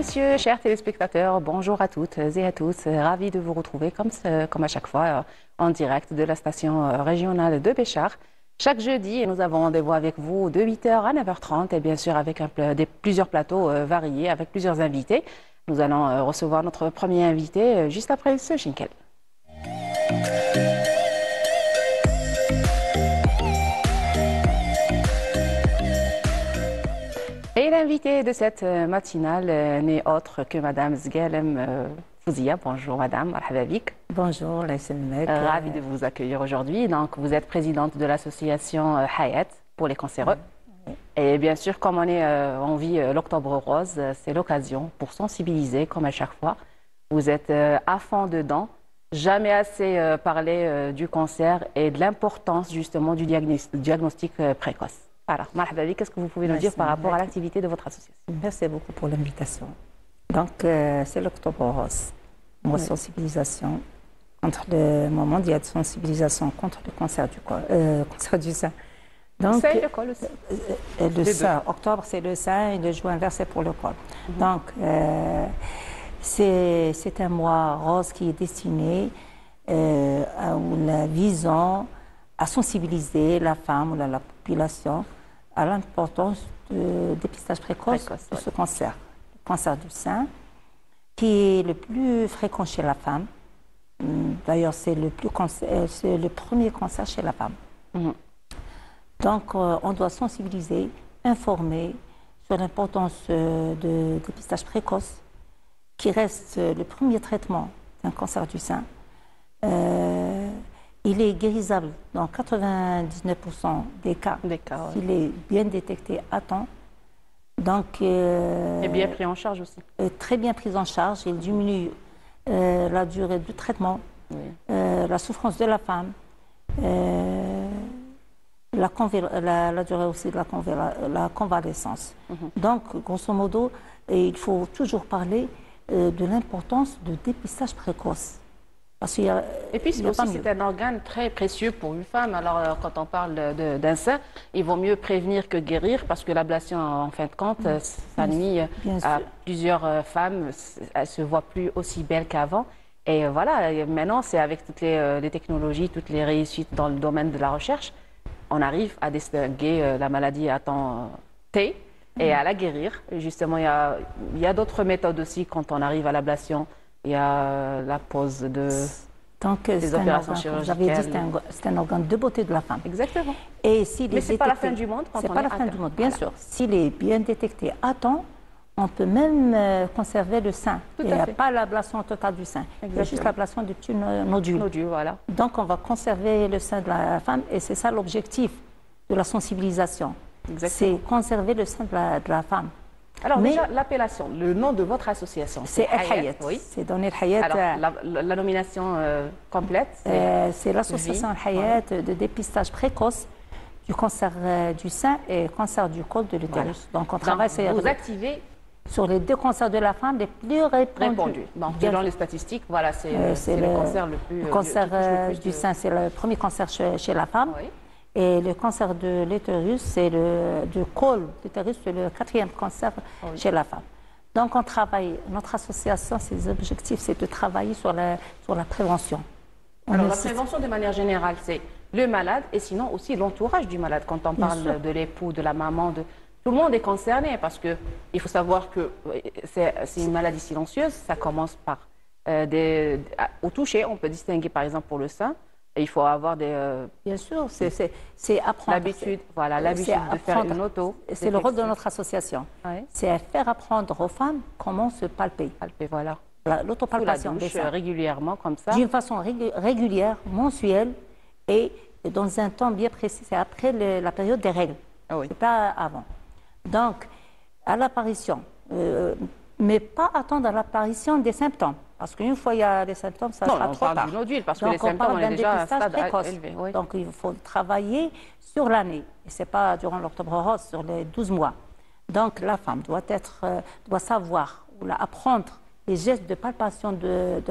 Messieurs, chers téléspectateurs, bonjour à toutes et à tous. Ravi de vous retrouver comme à chaque fois en direct de la station régionale de Béchar. Chaque jeudi, nous avons rendez-vous avec vous de 8 h à 9 h 30 et bien sûr avec plusieurs plateaux variés, avec plusieurs invités. Nous allons recevoir notre premier invité juste après ce jingle. Et l'invité de cette matinale n'est autre que Madame Zguelem Fouzia. Bonjour Madame, marhaba bik. Bonjour, la SNMEC. Ravie de vous accueillir aujourd'hui. Donc, vous êtes présidente de l'association Hayat pour les cancéreux. Oui. Et bien sûr, comme on vit l'Octobre Rose, c'est l'occasion pour sensibiliser, comme à chaque fois. Vous êtes à fond dedans. Jamais assez parlé du cancer et de l'importance justement du diagnostic précoce. Alors, marhaba bik, qu'est-ce que vous pouvez nous dire par rapport à l'activité de votre association? Merci beaucoup pour l'invitation. Donc, c'est l'Octobre Rose, mois de sensibilisation. Le mois mondial de sensibilisation contre le cancer du sein. Donc, c'est le col aussi. Le sein, octobre c'est le sein et le juin vert c'est pour le col. Donc, c'est un mois rose qui est destiné visant à sensibiliser la femme ou la population à l'importance du dépistage précoce de ce cancer. Le cancer du sein, qui est le plus fréquent chez la femme. D'ailleurs, c'est le premier cancer chez la femme. Donc, on doit sensibiliser, informer sur l'importance du dépistage précoce, qui reste le premier traitement d'un cancer du sein. Il est guérisable dans 99% des cas, s'il est bien détecté à temps. Donc, et bien pris en charge aussi. Très bien pris en charge. Il diminue la durée du traitement, la souffrance de la femme, la durée aussi de la convalescence. Donc, grosso modo, il faut toujours parler de l'importance du dépistage précoce. Et puis aussi, c'est un organe très précieux pour une femme. Alors, quand on parle d'un sein, il vaut mieux prévenir que guérir parce que l'ablation, en fin de compte, ça nuit à plusieurs femmes. Elles ne se voient plus aussi belles qu'avant. Et voilà, maintenant, c'est avec toutes les technologies, toutes les réussites dans le domaine de la recherche, on arrive à distinguer la maladie à temps T et à la guérir. Justement, il y a d'autres méthodes aussi quand on arrive à l'ablation. Il y a la pose des opérations chirurgicales. Vous avez dit c'est un organe de beauté de la femme. Exactement. Mais ce n'est pas la fin du monde quand on est C'est pas la fin du monde, bien sûr. S'il est bien détecté à temps, on peut même conserver le sein. Il n'y a pas l'ablation totale du sein. Il y a juste l'ablation du petit nodule. Voilà. Donc on va conserver le sein de la femme et c'est ça l'objectif de la sensibilisation. C'est conserver le sein de la femme. Alors déjà, l'appellation, le nom de votre association, c'est Hayat. Oui. C'est donné Hayat. Alors, la nomination complète, c'est l'association Hayat de dépistage précoce du cancer du sein et cancer du col de l'utérus. Voilà. Donc on travaille sur les deux cancers de la femme les plus répandus. Donc, selon les statistiques, voilà, c'est le cancer le plus... Le cancer du sein, c'est le premier cancer chez la femme. Oui. Et le cancer de l'utérus, c'est du col d'utérus, c'est le 4e cancer chez la femme. Donc on travaille, notre association, ses objectifs, c'est de travailler sur la prévention. Alors la prévention de manière générale, c'est le malade et sinon aussi l'entourage du malade. Quand on parle de l'époux, de la maman, tout le monde est concerné parce qu'il faut savoir que c'est une maladie silencieuse. Ça commence par au toucher, on peut distinguer par exemple pour le sein. Et il faut avoir des... Bien sûr, c'est apprendre. L'habitude, voilà, l'habitude de faire une auto. C'est le rôle de notre association. Oui. C'est faire apprendre aux femmes comment se palper. Palper, voilà. L'autopalpation des seins. Régulièrement, comme ça. D'une façon régulière, mensuelle, et dans un temps bien précis. C'est après la période des règles. C'est pas avant. Donc, à l'apparition, mais pas attendre à l'apparition des symptômes. Parce qu'une fois il y a des symptômes, ça sera trop tard. Du nodule, parce que donc, les symptômes, on est déjà à un stade élevé. Oui. Donc, il faut travailler sur l'année. Et ce n'est pas durant l'Octobre Rose, sur les 12 mois. Donc, la femme doit savoir ou apprendre les gestes de palpation de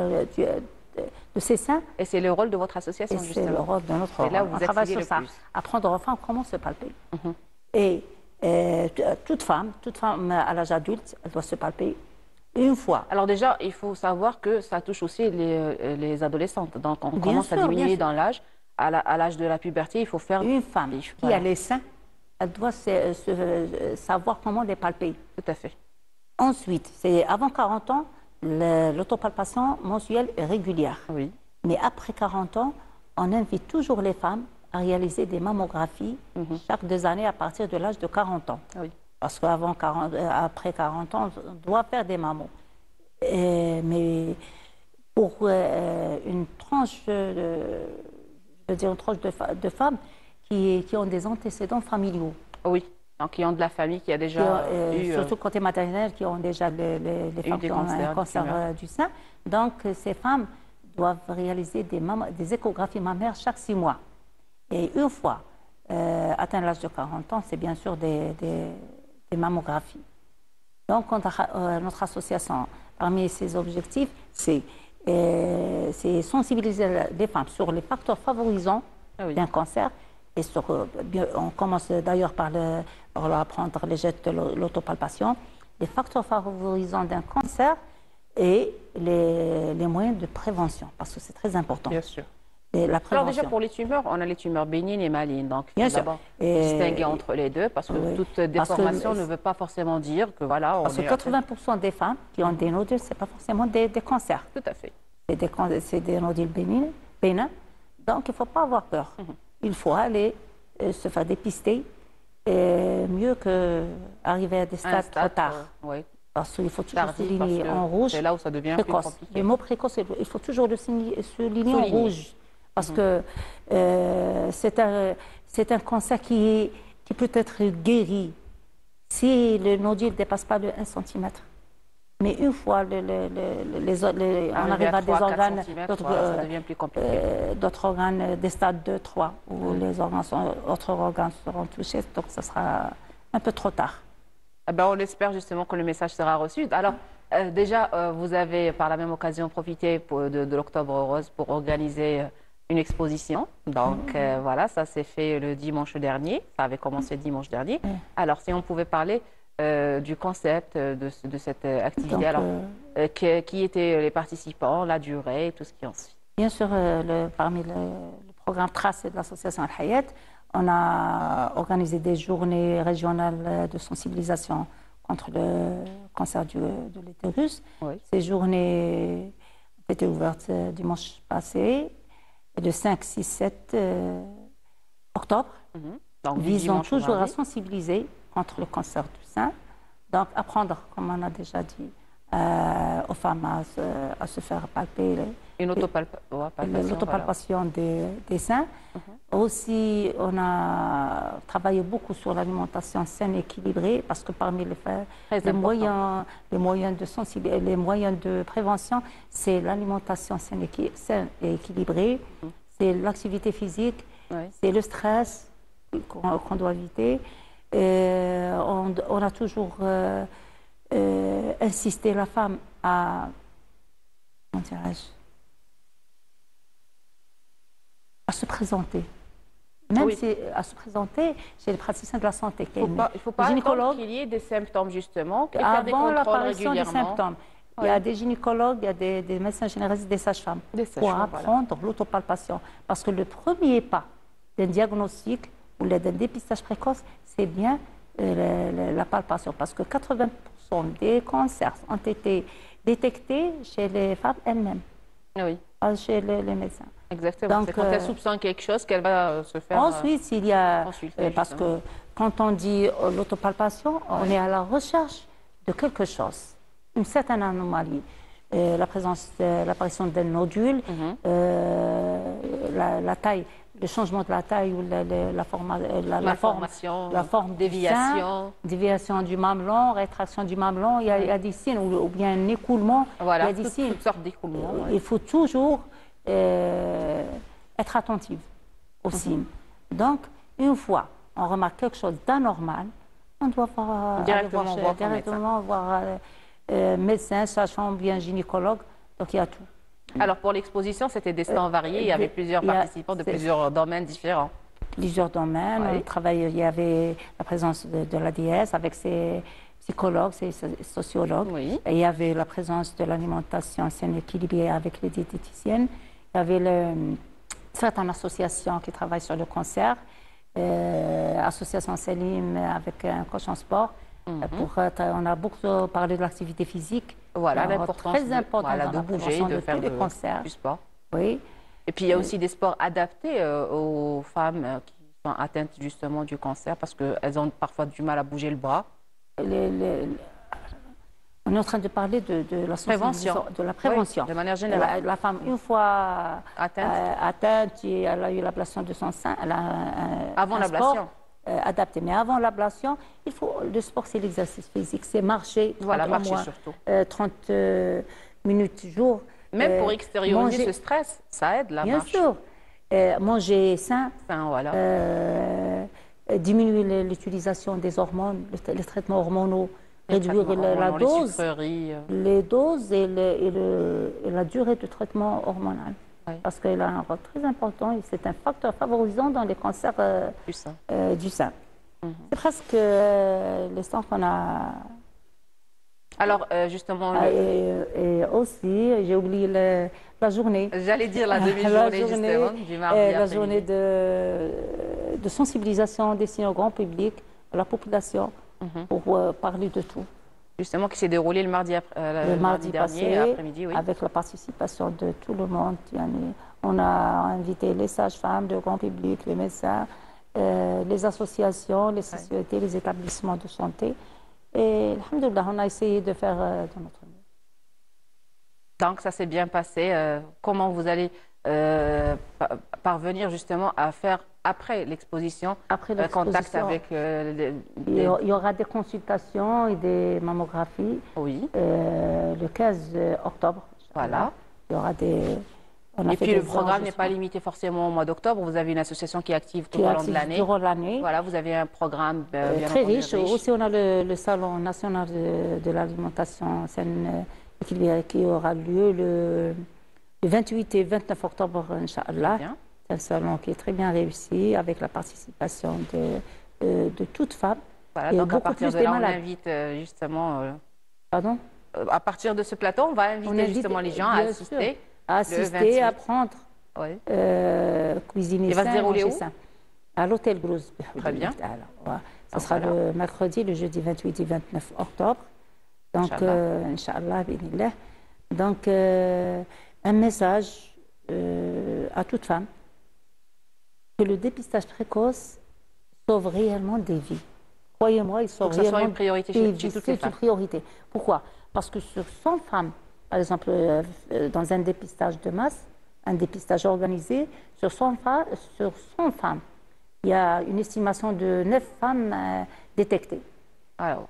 ses seins. Et c'est le rôle de votre association, justement. C'est le rôle de notre rôle. Là où vous travaille sur ça. Plus. Apprendre aux femmes comment se palper. Et toute femme à l'âge adulte, elle doit se palper Une fois. Alors déjà, il faut savoir que ça touche aussi les adolescentes. Donc, on Bien commence sûr, à bien diminuer sûr. dans l'âge. À l'âge de la puberté, il faut faire... Une femme qui Voilà. a les seins, elle doit savoir comment les palper. Tout à fait. Ensuite, c'est avant 40 ans, l'autopalpation mensuelle est régulière. Oui. Mais après 40 ans, on invite toujours les femmes à réaliser des mammographies chaque 2 années à partir de l'âge de 40 ans. Oui. Parce qu'après 40 ans, on doit faire des mammos. Mais pour une tranche, je veux dire une tranche de femmes qui ont des antécédents familiaux. Oui. Donc, qui ont de la famille qui a déjà eu... Surtout côté maternel, qui ont déjà les femmes qui ont un cancer du sein. Donc, ces femmes doivent réaliser des échographies mammaires chaque 6 mois. Et une fois atteint l'âge de 40 ans, c'est bien sûr des mammographies. Donc, notre association, parmi ses objectifs, c'est sensibiliser les femmes sur les facteurs favorisants d'un cancer. Et on commence d'ailleurs par leur apprendre les gestes de l'autopalpation, les facteurs favorisants d'un cancer et les moyens de prévention, parce que c'est très important. Bien sûr. Alors déjà pour les tumeurs, on a les tumeurs bénignes et malignes. Donc il bien faut sûr. d'abord distinguer entre les deux, parce que toute déformation ne veut pas forcément dire que voilà... Parce que 80% des femmes qui ont des nodules, ce n'est pas forcément des cancers. Tout à fait. C'est des nodules bénins. Donc il ne faut pas avoir peur. Il faut aller se faire dépister, mieux qu'arriver à des stades trop tard. Oui. Parce qu'il faut toujours souligner en rouge. C'est là où ça devient précoce. Plus compliqué. Le mot précoce, il faut toujours le souligner en rouge. Parce que c'est un cancer qui peut être guéri si le nodule ne dépasse pas le 1 cm. Mais une fois on arrive à des organes, d'autres organes des stades 2, 3, où autres organes seront touchés, donc ce sera un peu trop tard. Eh ben, on espère justement que le message sera reçu. Alors, déjà, vous avez par la même occasion profité de l'Octobre Rose pour organiser une exposition. Donc, voilà, ça s'est fait le dimanche dernier. Ça avait commencé dimanche dernier. Alors, si on pouvait parler du concept de cette activité. Donc, alors, qui étaient les participants, la durée et tout ce qui en suit? Bien sûr, parmi le programme Trace de l'association Al-Hayat, on a organisé des journées régionales de sensibilisation contre le cancer de l'utérus. Oui. Ces journées ont été ouvertes dimanche passé, le 5, 6, 7 octobre, donc, visant toujours à sensibiliser contre le cancer du sein. Donc, apprendre, comme on a déjà dit, aux femmes à se faire palper l'autopalpation des seins. Aussi, on a travaillé beaucoup sur l'alimentation saine et équilibrée, parce que parmi les moyens de prévention, c'est l'alimentation saine et équilibrée, c'est l'activité physique, c'est le stress qu'on doit éviter. On a toujours insisté la femme à, comment dirais-je, à se présenter. Même à se présenter chez les praticiens de la santé. Il ne faut pas attendre qu'il y ait des symptômes, justement, et faire des contrôles l'apparition des symptômes. Il y a des gynécologues, il y a des médecins généralistes, des sages-femmes pour apprendre l'autopalpation. Parce que le premier pas d'un diagnostic ou d'un dépistage précoce, c'est bien la palpation. Parce que 80% des cancers ont été détectés chez les femmes elles-mêmes, pas chez les médecins. Exactement. C'est quand elle soupçonne quelque chose qu'elle va se faire. Ensuite, il y a. Parce que quand on dit l'autopalpation, on est à la recherche de quelque chose, une certaine anomalie. L'apparition d'un nodule, la taille, le changement de la taille ou la forme, déviation du mamelon, rétraction du mamelon, il y a des signes, ou bien un écoulement. Voilà, il y a des signes. Toutes sortes d'écoulements. Il faut toujours être attentive aux signes. Donc, une fois on remarque quelque chose d'anormal, on doit directement voir médecin, sage-femme, bien gynécologue. Donc, il y a tout. Alors, pour l'exposition, c'était des stands variés. Il y avait plusieurs participants de plusieurs domaines différents. Plusieurs domaines. On travaille, il y avait la présence de l'ADS avec ses psychologue, c'est sociologue. Oui. Et il y avait la présence de l'alimentation saine équilibrée avec les diététiciennes. Il y avait certaines associations qui travaillent sur le cancer. Association Selim avec un coach en sport. On a beaucoup parlé de l'activité physique. Voilà, l'importance très importante de bouger, de faire du sport. Oui. Et puis il y a aussi des sports adaptés aux femmes qui sont atteintes justement du cancer parce qu'elles ont parfois du mal à bouger le bras. On est en train de parler de la prévention. De la prévention. Oui, de manière générale. La femme, une fois atteinte et elle a eu l'ablation de son sein, elle a avant l'ablation. Adapté. Mais avant l'ablation, le sport, c'est l'exercice physique, c'est marcher. Voilà, marcher surtout. 30 minutes jour. Même pour extérioriser ce stress, ça aide la marche. Bien sûr. Manger sain. Voilà. Diminuer l'utilisation des hormones, les traitements hormonaux, réduire la dose, les doses et la durée de traitement hormonal. Oui. Parce qu'il a un rôle très important et c'est un facteur favorisant dans les cancers du sein. C'est presque les temps qu'on a... Alors, justement... Et aussi, j'ai oublié la journée. J'allais dire la demi-journée, justement, du mardi après-midi. La journée de sensibilisation destinée au grand public, à la population, pour parler de tout. Justement, qui s'est déroulé le mardi dernier, après-midi, oui. Avec la participation de tout le monde. On a invité les sages-femmes, le grand public, les médecins, les associations, les sociétés, les établissements de santé. Et alhamdoulilah, on a essayé de faire de notre mieux. Donc, ça s'est bien passé. Comment vous allez parvenir justement à faire après l'exposition, contact avec... Il y aura des consultations et des mammographies. Oui. Le 15 octobre. Voilà. Il y aura des... Et puis le programme n'est pas limité forcément au mois d'octobre. Vous avez une association qui est active tout au long de l'année. Durant l'année. Voilà, vous avez un programme bien très riche. Aussi, on a le Salon national de l'alimentation saine équilibrée qui aura lieu le 28 et 29 octobre, Inch'Allah. C'est un salon qui est très bien réussi avec la participation de toutes femmes. Voilà, donc à partir de là, on invite justement... Pardon? À partir de ce plateau, on va inviter justement les gens à assister. À assister, à apprendre, cuisiner. Il va se dérouler où? À l'hôtel Grouz. Très bien. Ça sera le mercredi, le jeudi 28 et 29 octobre. Donc, Inch'Allah, binillah. Donc, un message à toute femme que le dépistage précoce sauve réellement des vies. Croyez-moi, il sauve réellement une priorité des chez vies. toutes les femmes. C'est une priorité. Pourquoi? Parce que sur 100 femmes, par exemple, dans un dépistage de masse, un dépistage organisé, sur 100 femmes, il y a une estimation de 9 femmes détectées. Alors,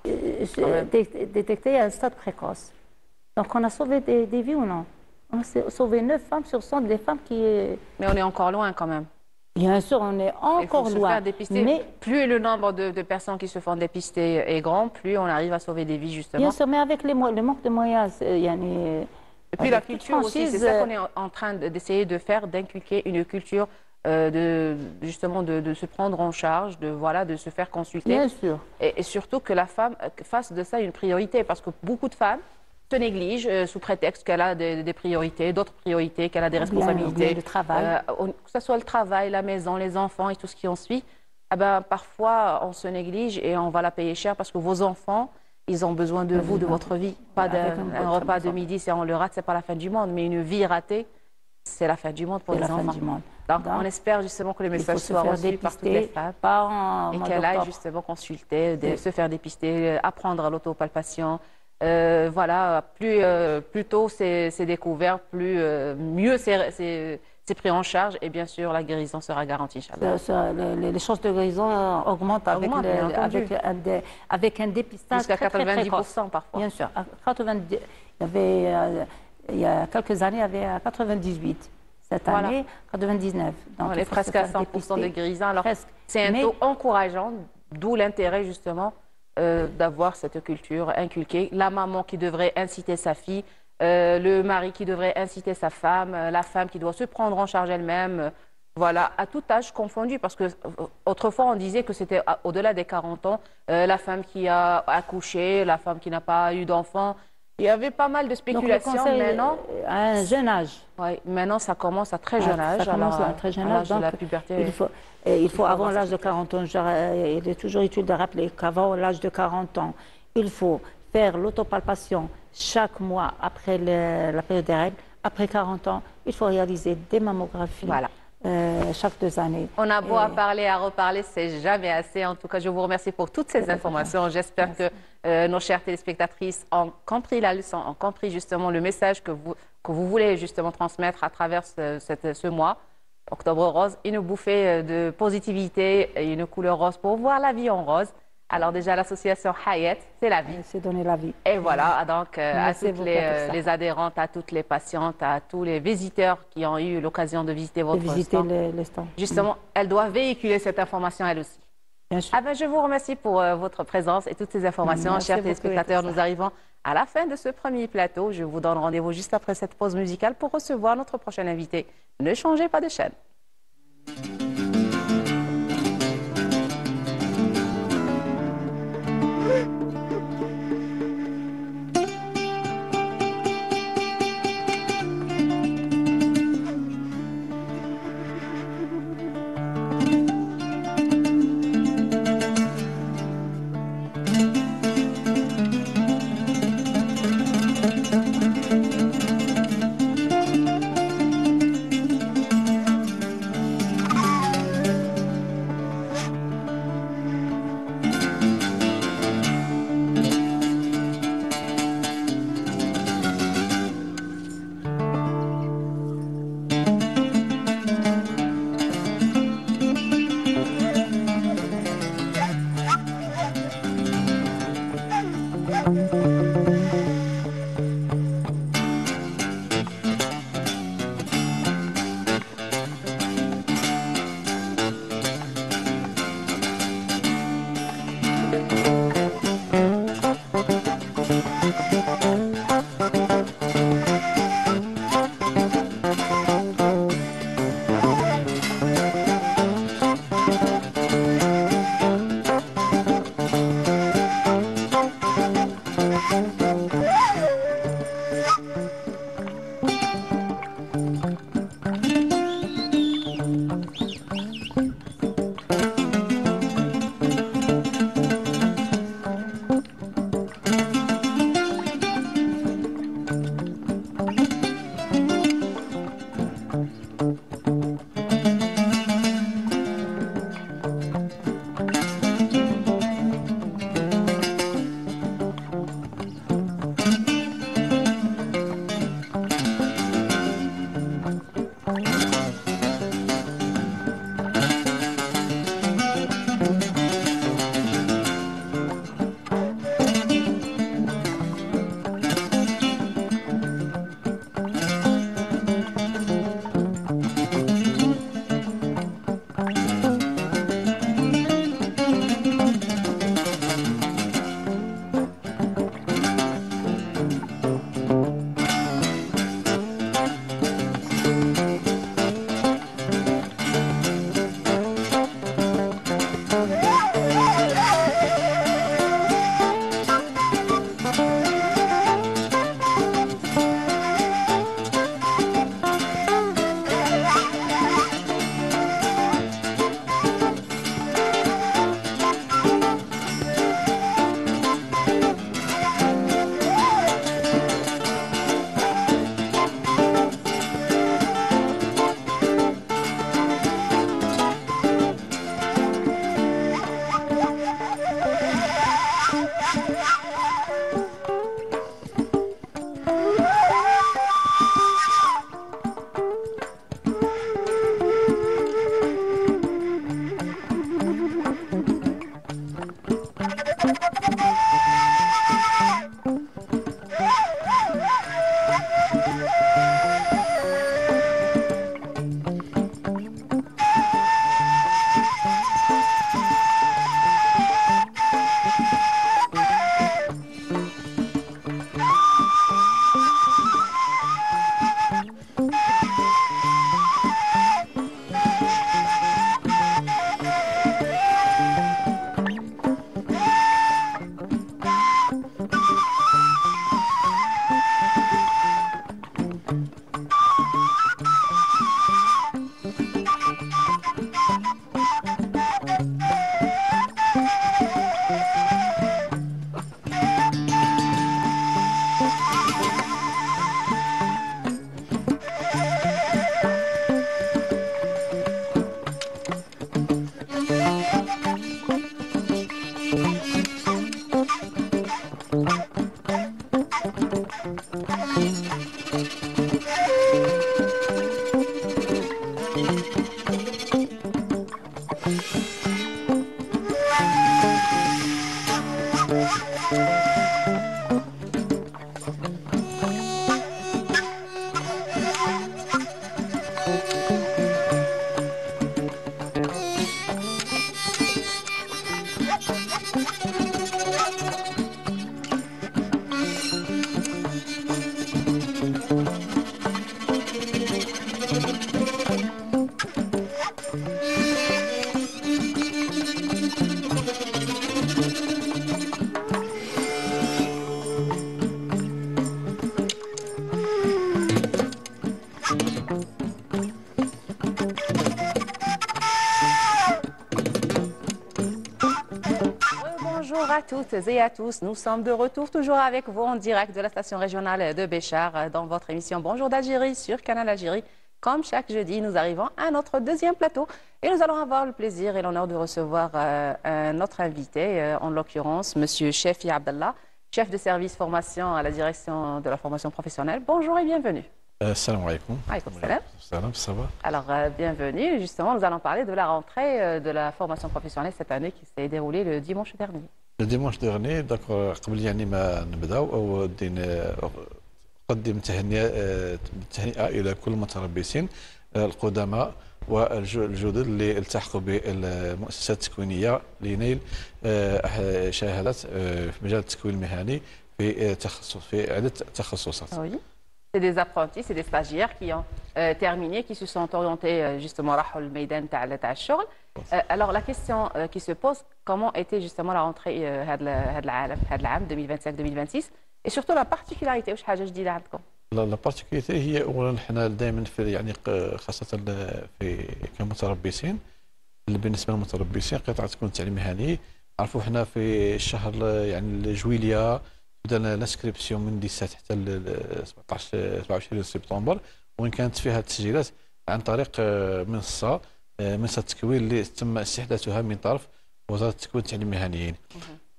détectées à un stade précoce. Donc, on a sauvé des vies ou non? On a sauvé 9 femmes sur 100 des femmes qui... Mais on est encore loin quand même. Bien sûr, on est encore loin. Se faire dépister. Mais plus le nombre de personnes qui se font dépister est grand, plus on arrive à sauver des vies, justement. Bien sûr, mais avec le manque de moyens, il y a Et puis la culture aussi, c'est ça qu'on est en train d'essayer de faire, d'inculquer une culture justement de se prendre en charge, de se faire consulter. Bien sûr. Et surtout que la femme fasse de ça une priorité, parce que beaucoup de femmes se négligent sous prétexte qu'elle a des priorités, d'autres priorités, qu'elle a des responsabilités. Le travail. Que ce soit le travail, la maison, les enfants et tout ce qui en suit. Eh ben, parfois, on se néglige et on va la payer cher parce que vos enfants, ils ont besoin de vous, de votre vie. Pas d'un repas de midi, si on le rate, c'est pas la fin du monde. Mais une vie ratée, c'est la fin du monde pour les enfants. Donc, on espère justement que le message soit reçu par toutes les femmes et qu'elle aille justement consulter, se faire dépister, apprendre à l'autopalpation. Voilà, plus tôt c'est découvert, mieux c'est pris en charge et bien sûr la guérison sera garantie. Les chances de guérison augmentent avec un dépistage jusqu'à 90% parfois. Bien sûr, il y a quelques années, il y avait 98. Cette année, 99. Donc, on est presque à 100% de guérison. Alors, c'est un taux encourageant, d'où l'intérêt justement d'avoir cette culture inculquée. La maman qui devrait inciter sa fille, le mari qui devrait inciter sa femme, la femme qui doit se prendre en charge elle-même. Voilà, à tout âge confondu, parce que autrefois on disait que c'était au-delà des 40 ans, la femme qui a accouché, la femme qui n'a pas eu d'enfant. Il y avait pas mal de spéculations. Maintenant, à un jeune âge. Oui, maintenant ça commence à très jeune âge. Ça commence à très jeune âge, de la puberté. Il faut avant l'âge de 40 ans, il est toujours utile de rappeler qu'avant l'âge de 40 ans, il faut faire l'autopalpation chaque mois après la période des règles. Après 40 ans, il faut réaliser des mammographies. Voilà. Chaque 2 années. On a beau à parler, à reparler, c'est jamais assez. En tout cas, je vous remercie pour toutes ces informations. J'espère que nos chères téléspectatrices ont compris la leçon, ont compris justement le message que vous voulez justement transmettre à travers ce mois, Octobre Rose, une bouffée de positivité et une couleur rose pour voir la vie en rose. Alors déjà, l'association Hayat, c'est la vie. C'est donner la vie. Et voilà, donc à toutes les adhérentes, à toutes les patientes, à tous les visiteurs qui ont eu l'occasion de visiter votre stand. Les stands. Justement, elle doit véhiculer cette information elle aussi. Bien sûr. Je vous remercie pour votre présence et toutes ces informations. Chers téléspectateurs, nous arrivons à la fin de ce premier plateau. Je vous donne rendez-vous juste après cette pause musicale pour recevoir notre prochain invité. Ne changez pas de chaîne. Bonjour à toutes et à tous, nous sommes de retour toujours avec vous en direct de la station régionale de Béchar dans votre émission Bonjour d'Algérie sur Canal Algérie. Comme chaque jeudi, nous arrivons à notre deuxième plateau et nous allons avoir le plaisir et l'honneur de recevoir notre invité, en l'occurrence Monsieur Chefi Abdallah, chef de service formation à la direction de la formation professionnelle. Bonjour et bienvenue. Salam alaikum. Alaykoum salam. Salam, ça va? Alors, bienvenue. Justement, nous allons parler de la rentrée de la formation professionnelle cette année qui s'est déroulée le dimanche dernier. Le dimanche dernier donc قبل يعني ما نبداو او أقدم تهنئة إلى كل المتربصين القدماء والجدد اللي التحقوا بالمؤسسات التكوينية لنيل شهادة في مجال التكوين المهني في عدة تخصصات. C'est des apprentis, c'est des stagiaires qui ont terminé, qui se sont orientés justement à الميدان تاع الشغل. Alors la question qui se pose, comment était justement la rentrée هذا العام 2025-2026 et surtout la particularité واش حاجة جديدة عندكم؟ لا بارتيكوليتي هي اولا حنا دائما في يعني خاصة في كمتربصين بالنسبة للمتربصين قطاع التكوين التعليمي المهني عرفوا حنا في الشهر يعني جويلية بدأنا الانسكريبسيون من 17 حتى 27 سبتمبر وين كانت فيها التسجيلات عن طريق منصة التكوين اللي تم استحداثها من طرف وزارة التكوين والتعليم المهنيين.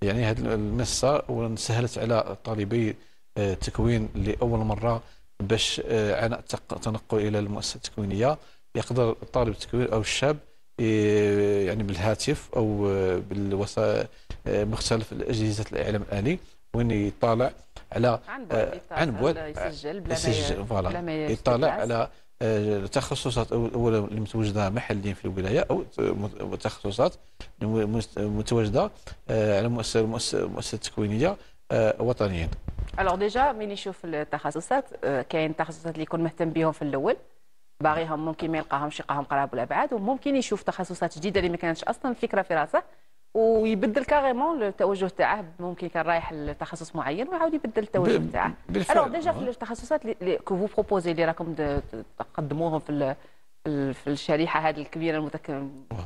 يعني هذه المنصة سهلت على طالبي التكوين لأول مرة باش عناء التنقل إلى المؤسسة التكوينية يقدر الطالب التكوين أو الشاب يعني بالهاتف أو بالوسائل مختلف أجهزة الإعلام الآلي وين يطالع على عن بعد يسجل فوالا يطالع على التخصصات اولا اللي متواجده محليا في الولايه او تخصصات متواجده على مؤسسه تكوينيه وطنيا. الوغ ديجا ملي نشوف التخصصات كاين تخصصات اللي يكون مهتم بهم في الاول باغيهم ممكن ما يلقاهمش يلقاهم قراب الابعاد وممكن يشوف تخصصات جديده اللي ما كانتش اصلا الفكره في راسه ويبدل كاريمون التوجه تاعه ممكن كان رايح لتخصص معين ويعاود يبدل التوجه تاعه. الوغ ديجا في التخصصات اللي كو فو بروبوزي اللي راكم تقدموهم في الشريحه هذه الكبيره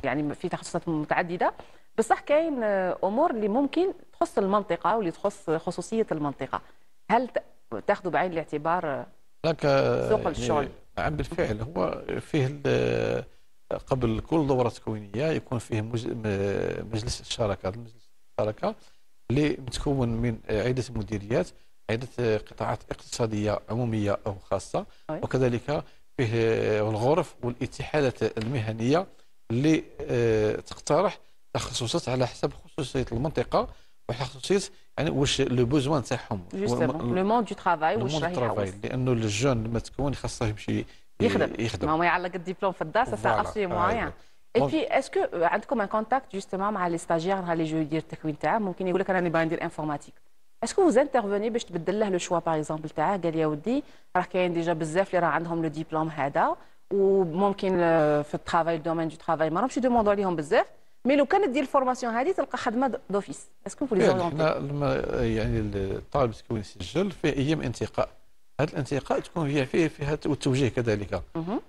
يعني في تخصصات متعدده بصح كاين امور اللي ممكن تخص المنطقه واللي تخص خصوصيه المنطقه. هل تاخذوا بعين الاعتبار سوق الشغل؟ نعم بالفعل هو فيه قبل كل دورة تكوينية يكون فيه مجلس الشراكة اللي متكون من عدة مديريات عدة قطاعات اقتصادية عمومية أو خاصة وكذلك فيه الغرف والاتحادات المهنية اللي تقترح تخصصات على حسب خصوصية المنطقة وخصوصية يعني واش لو بوزوان تاعهم لو موند دو ترافاي واش راهي لأنه الجون لما تكون خاصه يمشي يخدم ما يعلق الدبلوم في الدار سا ارشي معين. اي بي اسكو عندكم ان كونتاكت جوستومون مع لي ستاجير نهار اللي جو يدير التكوين تاعه ممكن يقول لك انا نبغي ندير انفورماتيك اسكو فوز انترفوني باش تبدل له لو شوا باغ اكزومبل تاعه قال يا ودي راه كاين ديجا بزاف اللي راه عندهم لو ديبلوم هذا وممكن في الترافاي الدومين دو ترافاي ما راهمش يدوموندو عليهم بزاف مي لو كانت دير الفورماسيون هذه تلقى خدمه دوفيس اسكو فو لي زورونتي؟ يعني الطالب التكوين يسجل في ايام انتقاء هذا الانتقاء تكون هي فيها والتوجيه كذلك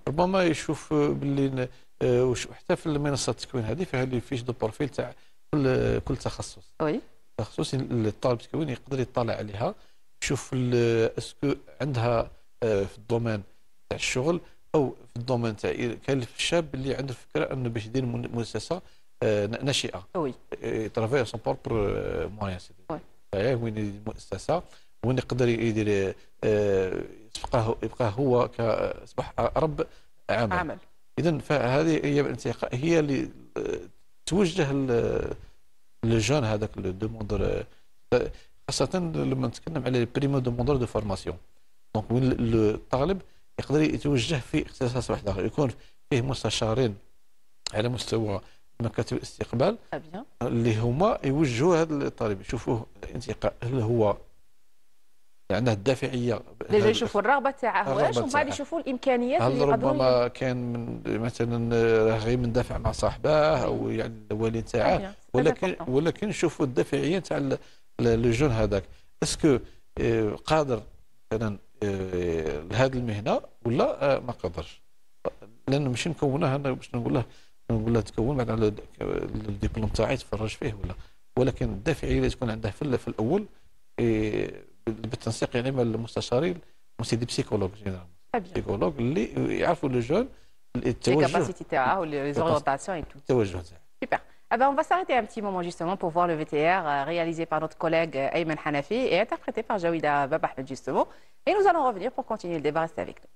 ربما يشوف باللي حتى في المنصه التكوين هذه فيها اللي فيش دو بروفيل تاع كل تخصص تخصص الطالب التكوين يقدر يطلع عليها يشوف اسكو عندها في الدومين تاع الشغل او في الدومين تاع كلف الشاب اللي عنده الفكره انه باش يدير مؤسسه ناشئه ترافاي سون بروبر موان وين يدير مؤسسه وين يقدر يدير يبقى هو كاصبح رب عمل. اذا فهذه هي الانتقاء هي اللي توجه للجون هذاك الدوموندور خاصه لما نتكلم على بريمو دوموندور دو فورماسيون. دونك وين الطالب يقدر يتوجه في اختصاص واحد اخر، يكون فيه مستشارين على مستوى مكاتب الاستقبال اللي هما يوجهوا هذا الطالب، يشوفوه الانتقاء هل هو عنده الدافعيه، ديجا يشوفوا الرغبه تاعه واش، ومن بعد يشوفوا الامكانيات اللي يقدروا. ربما كان من مثلا غير مندافع مع صاحبه او يعني الوالد تاعه، ولكن نشوفوا الدافعيه تاع لو جون هذاك، اسكو قادر مثلا لهذه المهنه ولا ما قدرش. لانه ماشي نكونها انا باش نقول له تكون بعد على الدبلوم تاعي تفرج فيه ولا، ولكن الدافعيه اللي تكون عنده في الاول بالتنسيق يعني مع المستشارين وسيدي بسيكولوج بسيكولوج اللي يعرفوا لو جون التوجه الكاباسيتي تاعه ولي زوريونتاسيون اي تو التوجه تاعه. Super. Ah ben, on va s'arrêter un petit moment justement pour voir le VTR réalisé par notre collègue Ayman Hanafi et interprété par Jawida Bab Ahmed justement. Et nous allons revenir pour continuer le débat. Restez avec nous.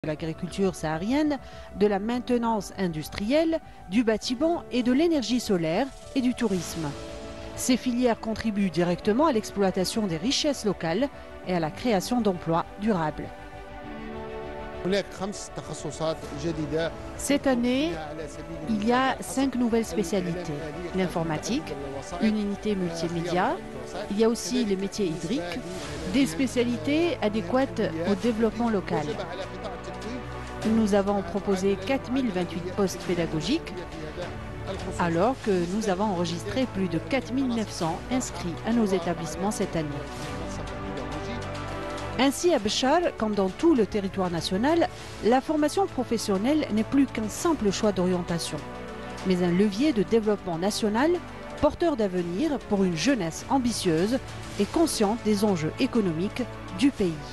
De l'agriculture saharienne, de la maintenance industrielle, du bâtiment et de l'énergie solaire et du tourisme. Ces filières contribuent directement à l'exploitation des richesses locales et à la création d'emplois durables. Cette année, il y a 5 nouvelles spécialités. L'informatique, une unité multimédia, il y a aussi les métiers hydriques, des spécialités adéquates au développement local. Nous avons proposé 4028 postes pédagogiques, alors que nous avons enregistré plus de 4900 inscrits à nos établissements cette année. Ainsi, à Béchar, comme dans tout le territoire national, la formation professionnelle n'est plus qu'un simple choix d'orientation, mais un levier de développement national porteur d'avenir pour une jeunesse ambitieuse et consciente des enjeux économiques du pays.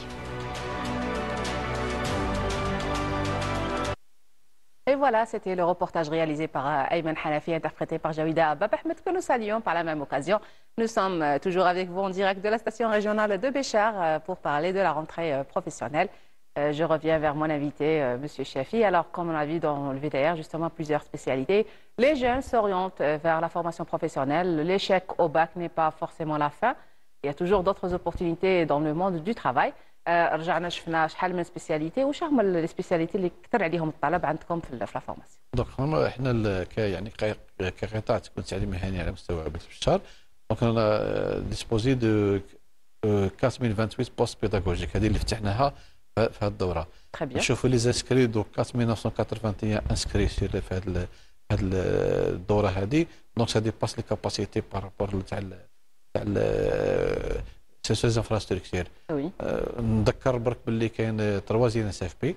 Et voilà, c'était le reportage réalisé par Ayman Hanafi, interprété par Jawida Bab Ahmed, que nous saluons par la même occasion. Nous sommes toujours avec vous en direct de la station régionale de Béchar pour parler de la rentrée professionnelle. Je reviens vers mon invité, M. Chafi. Alors, comme on a vu dans le VTR, justement, plusieurs spécialités. Les jeunes s'orientent vers la formation professionnelle. L'échec au bac n'est pas forcément la fin. Il y a toujours d'autres opportunités dans le monde du travail. رجعنا شفنا شحال من سبيسياليتي، واش هما لي سبيسياليتي اللي كثر عليهم الطلب عندكم في الفورماسيون؟ دونك احنا يعني كقطاع تكون تعليم مهني على مستوى بشار، دونك انا ديسبوزي دو 4028 بوست بيداغوجيك، هذه اللي فتحناها في هذه الدوره. نشوفوا لي زانسكري دو 4981 انسكري في هذه الدوره هذه، دونك سا ديباس لي كاباسيتي بارابور تاع سير انفراستركتور. نذكر برك باللي كاين 3 ان اس اف بي،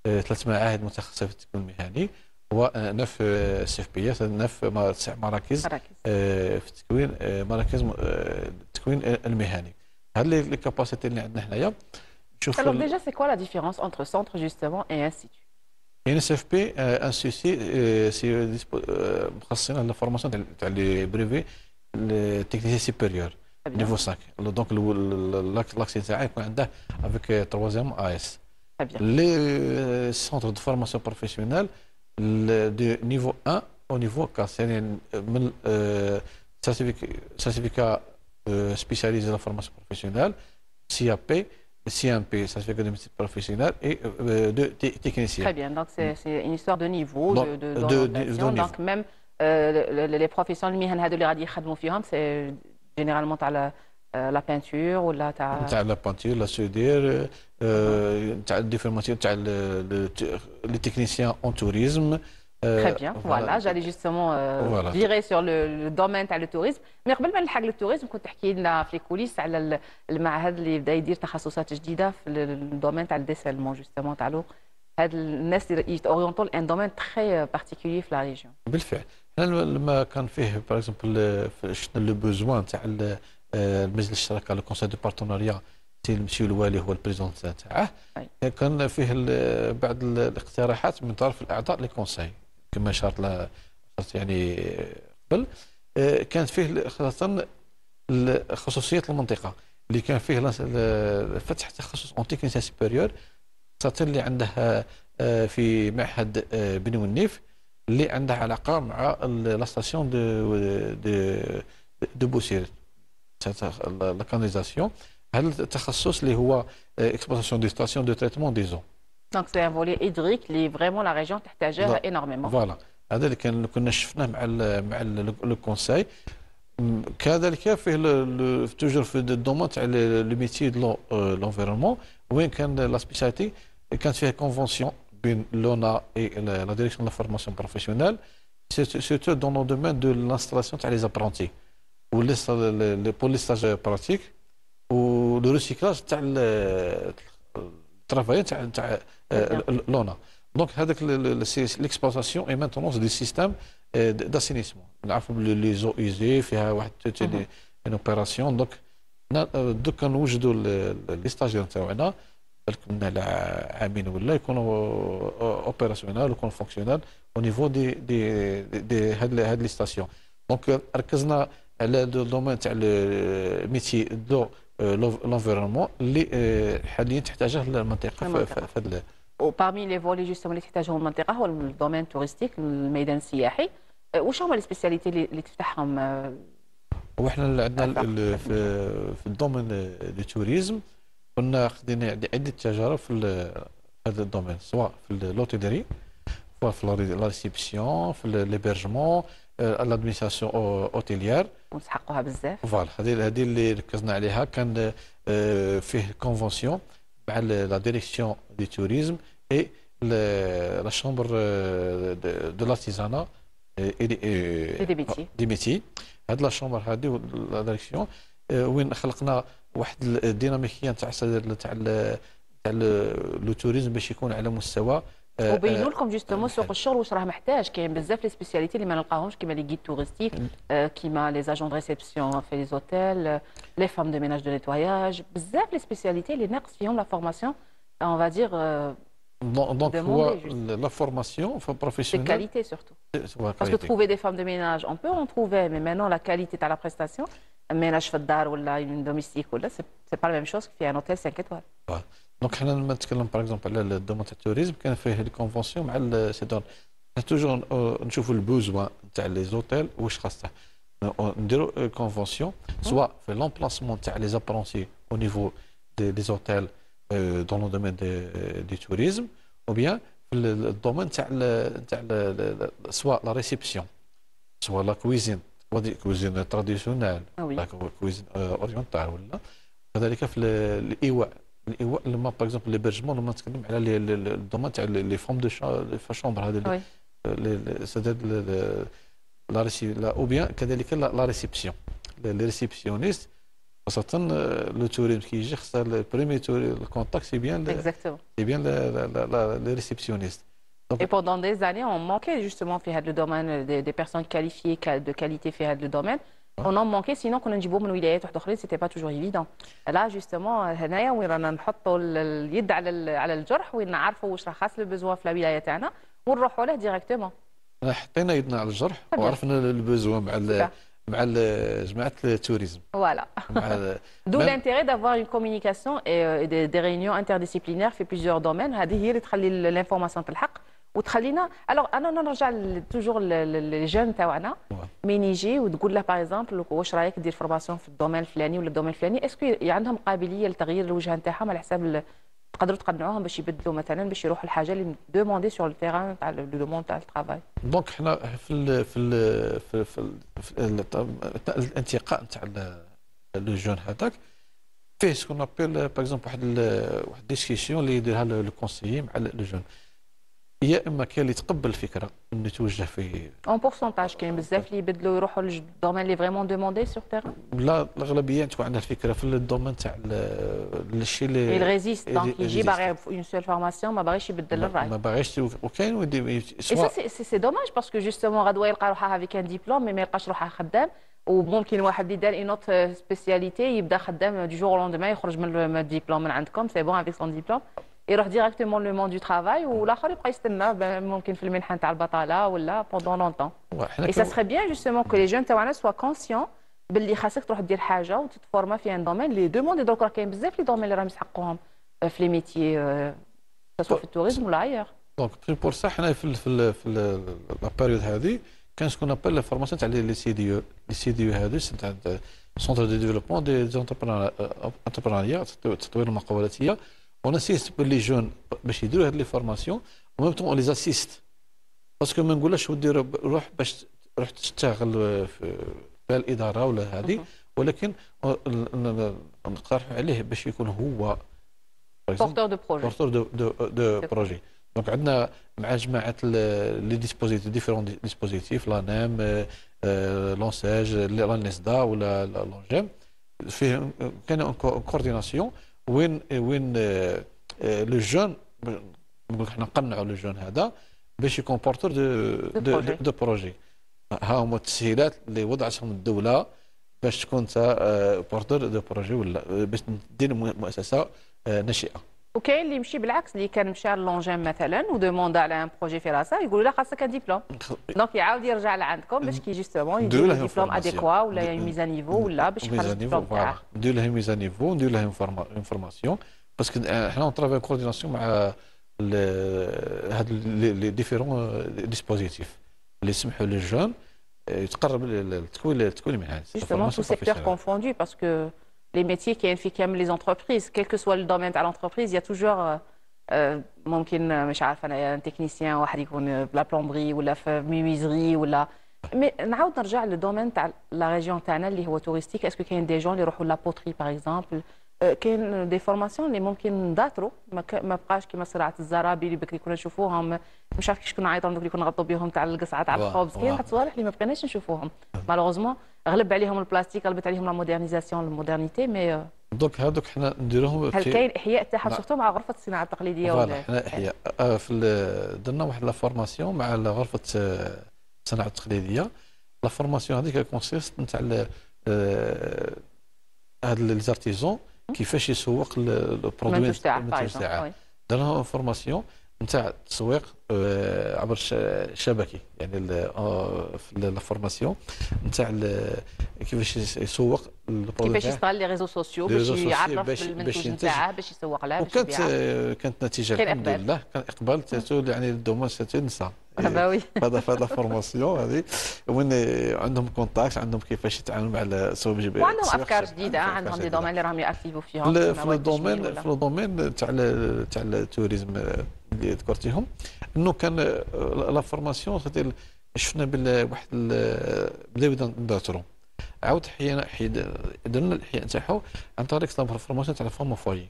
3 معاهد متخصصه في التكوين المهني، و9 اس اف بي، 9 مراكز في التكوين، مراكز التكوين المهني. هاد لي كاباسيتي اللي عندنا حنايا. نشوف Alors déjà c'est quoi la différence entre centre justement et institut؟ ان اس اف بي انستيتي سي مخصصين على الفورماسيون تاع لي بريفي تكنيسيان سوبيريور niveau 5. Donc l'accès يكون عنده avec 3e AS. Les centres de formation professionnelle de niveau 1 au niveau 4, يعني من certificat spécialisé dans la formation professionnelle, CAP, CMP, certificat économique professionnel, et de technicien. Très bien, donc c'est une histoire de niveau, d'orientation. Donc même les professions اللي غادي يخدموا فيهم c'est généralement la peinture ou la peinture, la soudure, des formations, les techniciens en tourisme. Très bien, voilà, j'allais justement virer sur le domaine تاع التوريزم. مي قبل ما نلحق للتوريزم كنت تحكي لنا في الكوليس على المعهد اللي بدا يدير تخصصات جديده في الدومين تاع الديسيلمون جوستومون تاع هاد الناس اللي يتورينتو لان دومين تري بارتيكولي في لا ريجيون. بالفعل، حنا لما كان فيه باغ اكزومبل شفنا لو بوزوان تاع المجلس الشراكه لو كونساي دو بارتناريا سي المسيو الوالي هو البريزون تاعه، كان فيه بعض الاقتراحات من طرف الاعضاء لي كونساي كما شرط يعني قبل، كانت فيه خاصه خصوصيه المنطقه اللي كان فيه فتح تخصص اون تكنيسيان سوبيريور خاصه اللي عندها في معهد بني والنيف اللي عندها علاقه مع لا ستاسيون دو بوسير لا كاناليزاسيون. هذا التخصص اللي هو اكسبلوطاسيون دي ستاسيون دو تريتمون دي زون. دونك سي ان فولي هيدريك اللي فريمون لا ريجيون تحتاجها انورميمون. فوالا هذا اللي كنا شفناه مع لو كونساي. كذلك فيه توجور في الدومون تاع لو ميتي دو لونفيرونمون وين كان لا سبيسياليتي كانت فيها كونفونسيون بين لونا اي لا ديريكسيون دو لا فورماسيون بروفيسيونيل سيرتو دون لو دومين دو لانستالاسيون تاع لي زابرونتي و بور لي ستاج براتيك و لو ريسيكلاج تاع الترافاي تاع لونا. دونك هذاك ليكسبلوطاسيون اي مانتونونس دي سيستيم داسينيسمون نعرفوا بلي لي زو ايزي فيها واحد ان اوبيراسيون. دوك كنوجدوا لي ستاجير تاعنا بالكم على عامين ولا يكونوا اوبيراسيونيل ويكونوا فونكسيونيل او نيفو دي هاد لي ستاسيون. دونك ركزنا على الدومين تاع الميتي دو لونفيرونمون اللي حاليا تحتاجه المنطقه في هذا. وبارمي لي فولي جوستومون اللي تحتاجهم المنطقه هو الدومين التورستيك الميدان السياحي. واش هما لي سبيسياليتي اللي تفتحهم؟ وحنا عندنا في الدومين دو توريزم كنا خدينا عده تجارب في هذا الدومين سواء في اللوتيدري سواء في لا ريسيبسيون في ليبرجمون لادمينستراسيون اوتيليير ونسحقوها بزاف. فوالا هذه اللي ركزنا عليها. كان فيه كونفونسيون مع لا ديريكسيون دي توريزم اي لا شامبر دو لارتيزانا دي ميتي. هاد لا شامبر هادي لا ديريكسيون وين خلقنا واحد الديناميكيه تاع لو توريزم باش يكون على مستوى وبينوا لكم جوستومون سوق الشغل واش راه محتاج. كاين بزاف لي سبيسياليتي اللي ما نلقاهمش كيما لي غيد توريستيك كيما لي زاجون دو ريسبسيون في لي زوتيل لي فام دو ميناج دو نيتواياج. بزاف لي سبيسياليتي اللي ناقص فيهم لا فورماسيون اون فا دير. دونك هو لا فورماسيون بروفيسيونيل de qualité surtout. Parce que trouver des femmes de ménage, on peut en trouver, mais maintenant la qualité de la prestation, un ménage في الدار ولا une domestique ولا c'est pas la même chose que في un hôtel 5 étoiles. دونك حنا لما نتكلم باغ اكزومبل على الدومون تاع التوريزم كان فيه لي كونفونسيون مع السيدون. توجور نشوفوا البوزوان تاع لي زوتيل واش خاصه نديروا كونفونسيون سواء في لومبلاسمون تاع لي زابرونسي او نيفو دي زوتيل دون لو دومين دي توريزم او بيان في الدومين تاع سواء لا ريسبسيون سواء لا كويزين كويزين تراديسيونيل لا كويزين اورينتال ولا كذلك في الايواء لما باغ اكزومبل ليبرجمون لما نتكلم على الدومين تاع لي فوم دو شامبر هذا سداد لا او بيان كذلك لا ريسبسيون لي ريسبسيونيست خاصة لو توريزم كي يجي خاص البريمي الكونتاكت سي بيان لي ريسبسيونيست. Et pendant des années, on manquait justement في domaine des personnes qualifiées de qualité في هذا domaine. On en manquait, sinon كنا نجيبوهم من ولايات واحدة أخرين c'était pas toujours évident. Là justement هنايا وين رانا نحطوا اليد على الجرح وين نعرفوا واش راه خاص البزوان في الولاية تاعنا ونروحوا له ديريكتومون. حطينا يدنا على الجرح وعرفنا البزوان مع جماعة التوريزم. Voilà. D'où l'intérêt d'avoir une communication et des réunions interdisciplinaires في plusieurs domaines. هذه هي اللي تخلي l'information تلحق وتخلينا. Alors أنا نرجع toujours les jeunes تاعنا مين يجي وتقول له باغ اكزومبل واش رايك دير فورماسيون في الدومين الفلاني ولا الدومين الفلاني، اسكو عندهم قابليه لتغيير الوجهه نتاعهم على حساب تقدروا تقنعوهم باش يبدلوا مثلا باش يروحوا الحاجه اللي دوموندي سور التيران تاع لو دوموند تاع الترافاي. دونك حنا في الانتقاء نتاع لو جون هذاك فيه سكون ابيل باغ اكزومبل واحد ديسكسيون اللي يديرها لو كونسيي مع لو جون، يا اما كاين اللي يتقبل الفكره انه يتوجه في اون بورسونتاج كاين بزاف اللي يبدلوا يروحوا للدومين اللي فريمون دوموندي سور تيران. لا الاغلبيه تكون عندها الفكره في الدومين تاع الشيء اللي الريزيست دونك يجي باغي اون سول فورماسيون ما باغيش يبدل الراي. ما باغيش وكاين سي دوماج باسكو جوستومون غدوه يلقى روحها افيك ان ديبلوم مي ما يلقاش روحها خدام، وممكن واحد اللي دار اون اوت سبيسياليتي يبدا خدام دو جور لوندمان يخرج من الدبلوم من عندكم سي بون افيك سون ديبلوم يروح ديريكتومون لو مون دو ترافاي، والاخر يبقى يستنى ممكن في المنحه تاع البطاله ولا بوندون لونتون. اي سا سري بيان جوستومون كو لي جون تاعنا سوا كونسيون باللي خاصك تروح دير حاجه وتتفورما في ان دومين لي دوموند. دروك راه كاين بزاف لي دومين اللي راهم يسحقوهم في لي ميتيي سواء في التوريزم ولا ايغ. دونك بور سا حنا في لا بيريود هذه كان سكون ابل لا فورماسيون تاع لي سي دي او. لي سي دي او هذو تاع سونتر دو ديفلوبمون دي انتربرونيا تطوير المقاولاتيه. ونسيست باللي جون باش يديروا هاد لي فورماسيون وميم طون اون لي اسيست باسكو ما نقولش ودير روح باش تروح تشتغل في الاداره ولا هذه، ولكن نقترحوا عليه باش يكون هو بورتور دو بروجي. بورتور دو بروجي. دونك عندنا مع جماعه لي ديسبوزيتيف ديفيرون ديسبوزيتيف لانام لونساج لانسدا ولا لونجيم فيه كان كورديناسيون وين لو جون نقول حنا نقنعوا لو جون هذا باش يكون بورتور دو بروجي. ها هما التسهيلات اللي وضعتهم الدوله باش تكون انت بورتور دو بروجي ولا باش دير مؤسسه ناشئه. وكاين اللي يمشي بالعكس اللي كان مشى لونجيم مثلا ودوموند على ان بروجي في راسه يقولوا له خاصك ان ديبلوم، دونك يعاود يرجع لعندكم باش كي جوستومون يدير ديبلوم اديكوا ولا ميزا نيفو ولا باش يخرج الديبلوم تاعه. ندير لهم ميزا نيفو ندير لهم انفورماسيون باسكو حنا اون ترافاي كورديناسيون مع هاد لي ديفيرون ديسبوزيتيف اللي يسمحوا للجون يتقرب للتكوين المهني. جوستومون تو سيكتور كونفوندو باسكو les métiers كاين في كامل les entreprises quel que soit le domaine تاع l'entreprise il y a toujours ممكن مش عارفه انا تكنيسيان واحد يكون بلا بلومبري ولا في ميميزري ولا مي نعاود نرجع للدومين تاع لا ريجيون تاعنا اللي هو توريستيك. اسكو كاين دي جون اللي يروحوا لا بوتري باغ اكزومبل، كاين دي فورماسيون اللي ممكن نداترو ما بقاش كيما صراعه الزرابي اللي بكري كنا نشوفوهم مش عارف كيش كنا نعيطوا دوك اللي كنا نغطوا بهم تاع القصعه تاع الخبز. كاين واحد صوالح اللي ما بقيناش نشوفوهم مالوغوزمون غلب عليهم البلاستيك غلبت عليهم لا مودرنيزاسيون المودرنيتي مي دوك هذوك حنا نديروهم. هل كاين احياء تاعها سورتو مع غرفه الصناعه التقليديه ولا حنا احياء درنا واحد لا فورماسيون مع غرفه الصناعه التقليديه. لا فورماسيون هذيك كونسيست نتاع هاد لي زارتيزون كيفاش يسوق البرودوي تاعه. درنا فورماسيون نتاع التسويق عبر الشبكي يعني في لا فورماسيون نتاع كيفاش يسوق كيفاش يستغل لي ريزو سوسيو باش يعرف بالمنتوج نتاعه باش يسوق له باش يبيع. كانت نتيجه الحمد لله كان اقبال يعني الدومون نساء باوي هذا فورماسيون هذه وين عندهم كونتاكت عندهم كيفاش يتعاملوا مع السوق وعندهم افكار جديده عندهم دي دومين اللي راهم ياكتيفوا فيهم في الدومين تاع التوريزم اللي ذكرتيهم انه كان لا فورماسيون شفنا بالواحد بدا نداترو عاود درنا الاحياء نتاعو عن طريق الفورماسيون تاع فاما فوايي.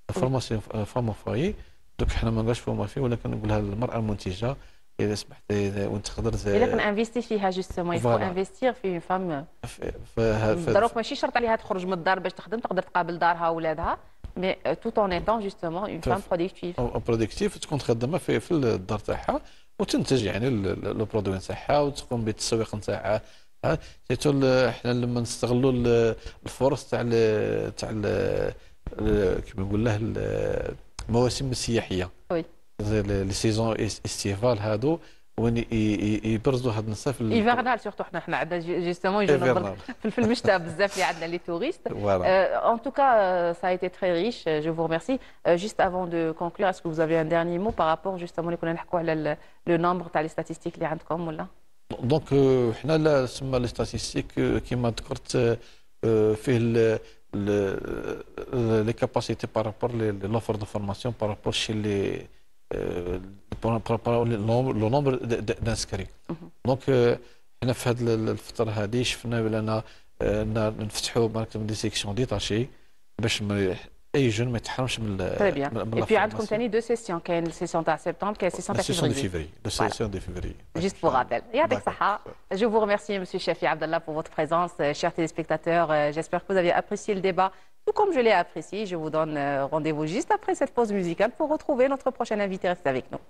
الفورماسيون فاما فوايي دوك حنا ما نقولش فاما فوايي ولكن نقولها المراه المنتجه اذا سمحت وانت تقدر الا انفيستي فيها جوستومون يفو انفيستير في فام دروك ماشي شرط عليها تخرج من الدار باش تخدم تقدر تقابل دارها وولادها مي توت اون ايتون جوستومون اون فام برودكتيف تكون خدامه في الدار تاعها وتنتج يعني لو برودوي نتاعها وتقوم بالتسويق نتاعها. سيتو حنا لما نستغلوا الفرص تاع كيما نقول له المواسم السياحيه وي لي سيزون استيفال هادو وين يبرزوا هاد النصف ايفرنال سورتو حنا عندنا جوستومون يجونا في المشتى بزاف اللي عندنا لي توريست. En tout cas, ça a été très riche. Je vous remercie. Juste avant de conclure, est-ce que vous avez un dernier mot par rapport justement اللي كنا نحكوا على le nombre تاع les statistiques اللي عندكم ولا؟ دونك حنا لا سما لي ستاتيستيك كيما ذكرت فيه لي كاباسيتي بارابور لوفر دو فورماسيون بارابور شي لي بارابور لو نومبر دانسكري. دونك حنا في هذه الفتره هذه شفنا بلنا نفتحوا ماركتينغ دي سيكسيون ديتاشي باش اي جون ما يتحرمش من Très bien. Et puis عندكم ثاني دو سيسيون، كاين السيسيون تاع سبتمبر كاين السيسيون تاع février. La session de février. Juste pour rappel. يعطيك الصحة. Je vous remercie monsieur Chafi Abdallah pour votre présence. Chers téléspectateurs, j'espère que vous avez apprécié le débat. Tout comme je l'ai apprécié, je vous donne rendez-vous juste après cette pause musicale pour retrouver notre prochain invité. Restez avec nous.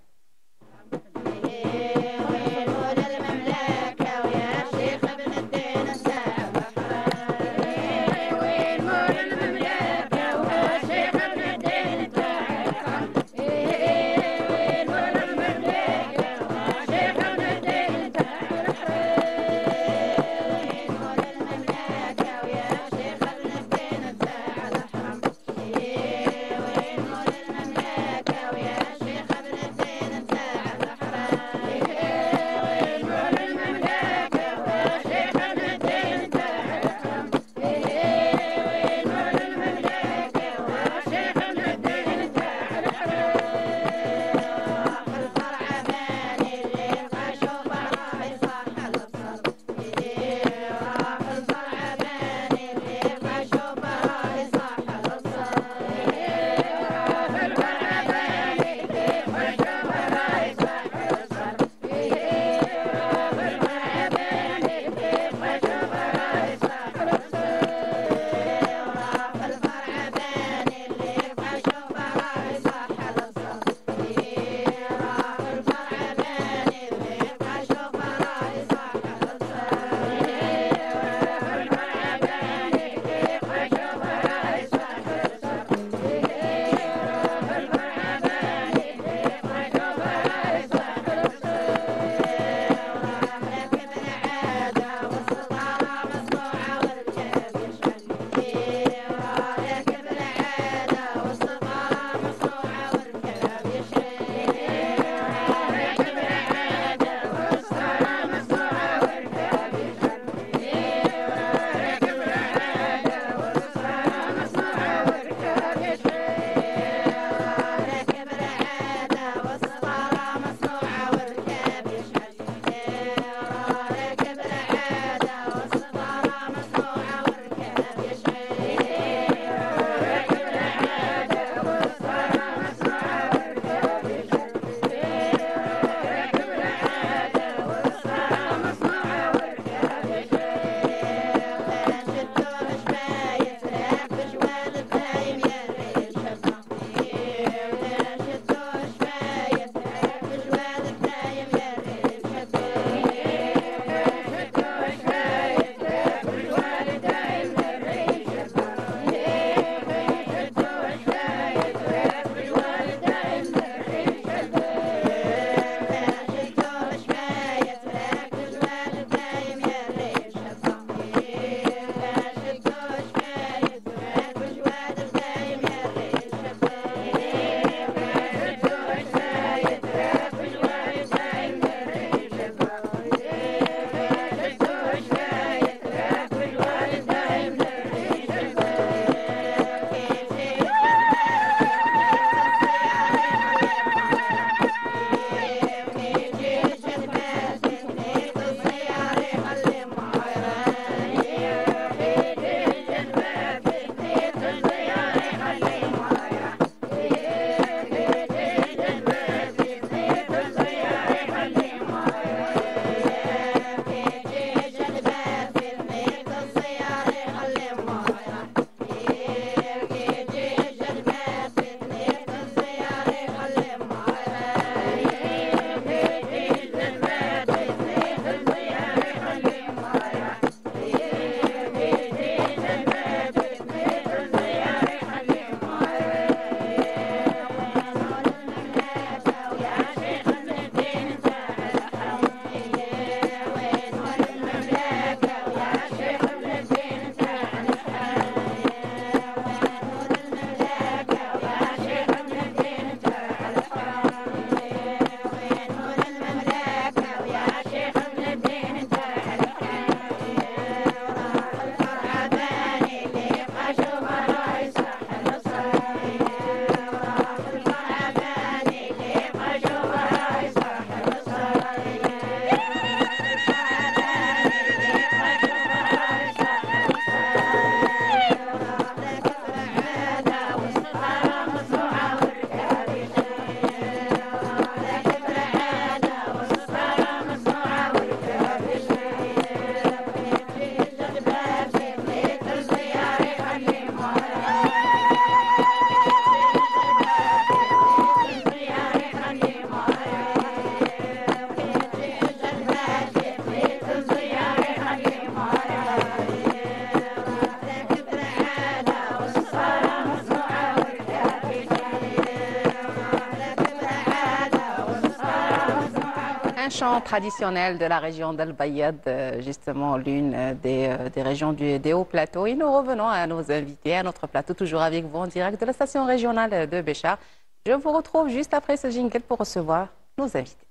chant traditionnel de la région d'Al-Bayad, justement l'une des régions des hauts plateaux. Et nous revenons à nos invités, à notre plateau, toujours avec vous en direct de la station régionale de Béchar. Je vous retrouve juste après ce jingle pour recevoir nos invités.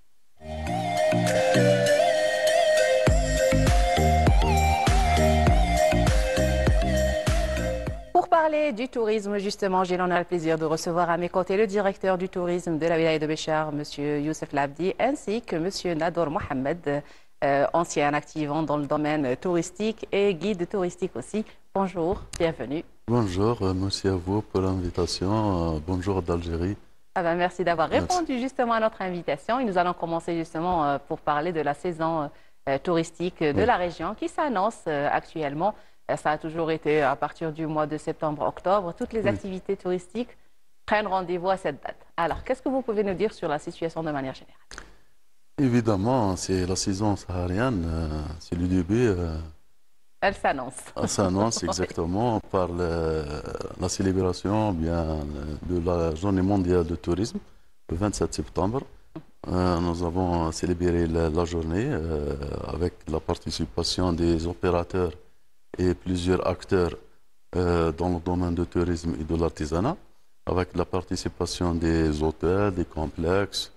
Pour parler du tourisme, justement, j'ai le plaisir de recevoir à mes côtés le directeur du tourisme de la wilaya de Béchar, M. Youssef Labdi, ainsi que M. Nador Mohamed, ancien activant dans le domaine touristique et guide touristique aussi. Bonjour, bienvenue. Bonjour, merci à vous pour l'invitation. Bonjour d'Algérie. Ah ben, merci d'avoir répondu justement à notre invitation. Et nous allons commencer justement pour parler de la saison touristique de la région qui s'annonce actuellement. Ça a toujours été à partir du mois de septembre-octobre. Toutes les activités touristiques prennent rendez-vous à cette date. Alors, qu'est-ce que vous pouvez nous dire sur la situation de manière générale? Évidemment, c'est la saison saharienne, c'est le début. Elle s'annonce. Elle s'annonce exactement par la célébration de la Journée mondiale du tourisme, le 27 septembre. Nous avons célébré la journée avec la participation des opérateurs et plusieurs acteurs dans le domaine du tourisme et de l'artisanat, avec la participation des hôtels, des complexes,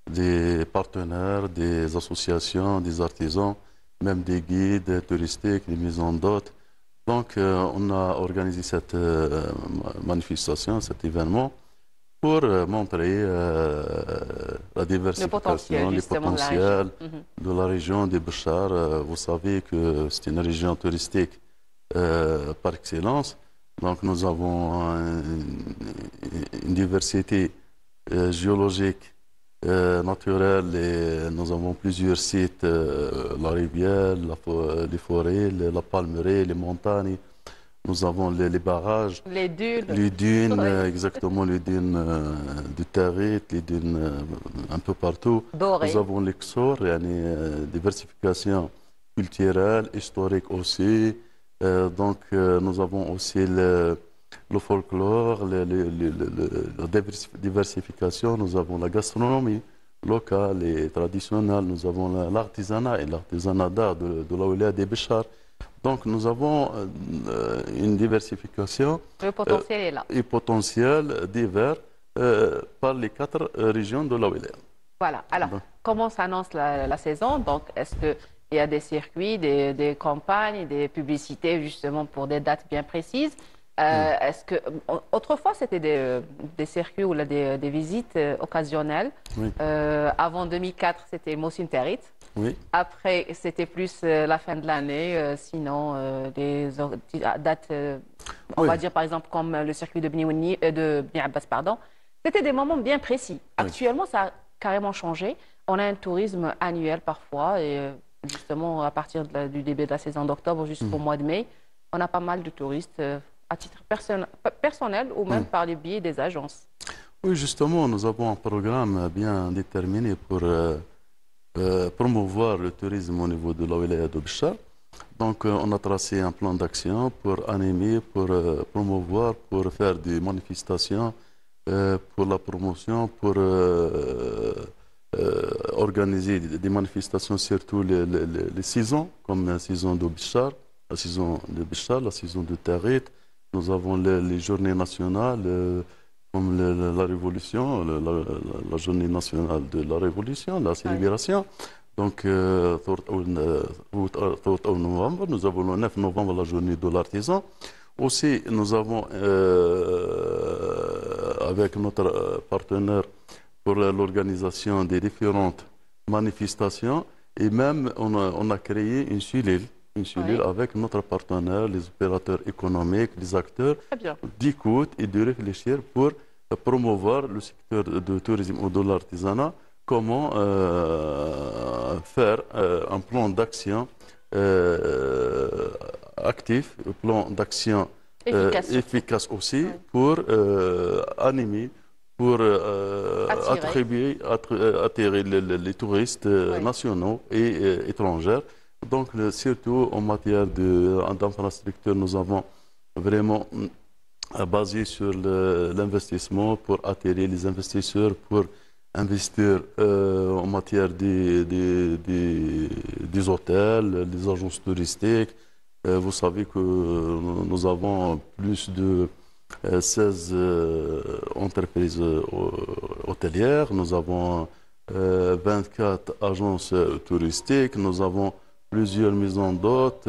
des partenaires, des associations, des artisans, même des guides touristiques, des maisons d'hôtes. Donc, on a organisé cette manifestation, cet événement, pour montrer la diversification, les potentiels de la région de Béchar. Vous savez que c'est une région touristique par excellence. Donc, nous avons une diversité géologique naturelle et nous avons plusieurs sites, la rivière, les forêts, la palmeraie, les montagnes. Nous avons les barrages, les dunes, exactement, les dunes de Tarit, les dunes un peu partout. Doré. Nous avons l'Exor, une diversification culturelle, historique aussi. Donc, nous avons aussi le folklore, la diversification. Nous avons la gastronomie locale et traditionnelle. Nous avons l'artisanat et l'artisanat d'art de la wilaya de Béchar. Donc, nous avons une diversification. Le potentiel est là. Et potentiel divers par les 4 régions de la wilaya. Voilà. Alors, comment s'annonce la saison? Donc, est-ce qu'il y a des circuits, des campagnes, des publicités justement pour des dates bien précises? Est-ce que autrefois c'était des circuits ou des visites occasionnelles? Avant 2004, c'était Mossin Tarit. Oui. Après, c'était plus la fin de l'année, sinon des dates, on va dire par exemple comme le circuit de Bni Abbas, pardon. C'était des moments bien précis. Actuellement, ça a carrément changé. On a un tourisme annuel parfois, et justement à partir du début de la saison d'octobre jusqu'au mois de mai, on a pas mal de touristes à titre personnel ou même par les biais des agences. Oui, justement, nous avons un programme bien déterminé pour promouvoir le tourisme au niveau de la wilaya de Béchar. Donc, on a tracé un plan d'action pour animer, pour promouvoir, pour faire des manifestations, pour la promotion, pour organiser des manifestations, surtout les saisons, comme la saison de Béchar, la saison de Béchar, la saison de Tarit. Nous avons les journées nationales, comme la Révolution, la journée nationale de la Révolution, la célébration. Donc, au novembre, nous avons le 9 novembre, la journée de l'artisan. Aussi, nous avons, avec notre partenaire pour l'organisation des différentes manifestations, et même on a créé une cellule avec notre partenaire, les opérateurs économiques, les acteurs, d'écoute et de réfléchir pour promouvoir le secteur du tourisme ou de l'artisanat, comment faire un plan d'action actif, un plan d'action efficace aussi pour animer, pour attirer les touristes nationaux et étrangers. Donc, surtout en matière d'infrastructure, nous avons vraiment basé sur l'investissement pour attirer les investisseurs, pour investir en matière des hôtels, des agences touristiques. Vous savez que nous avons plus de 16 entreprises hôtelières, nous avons 24 agences touristiques, nous avons plusieurs maisons d'hôtes.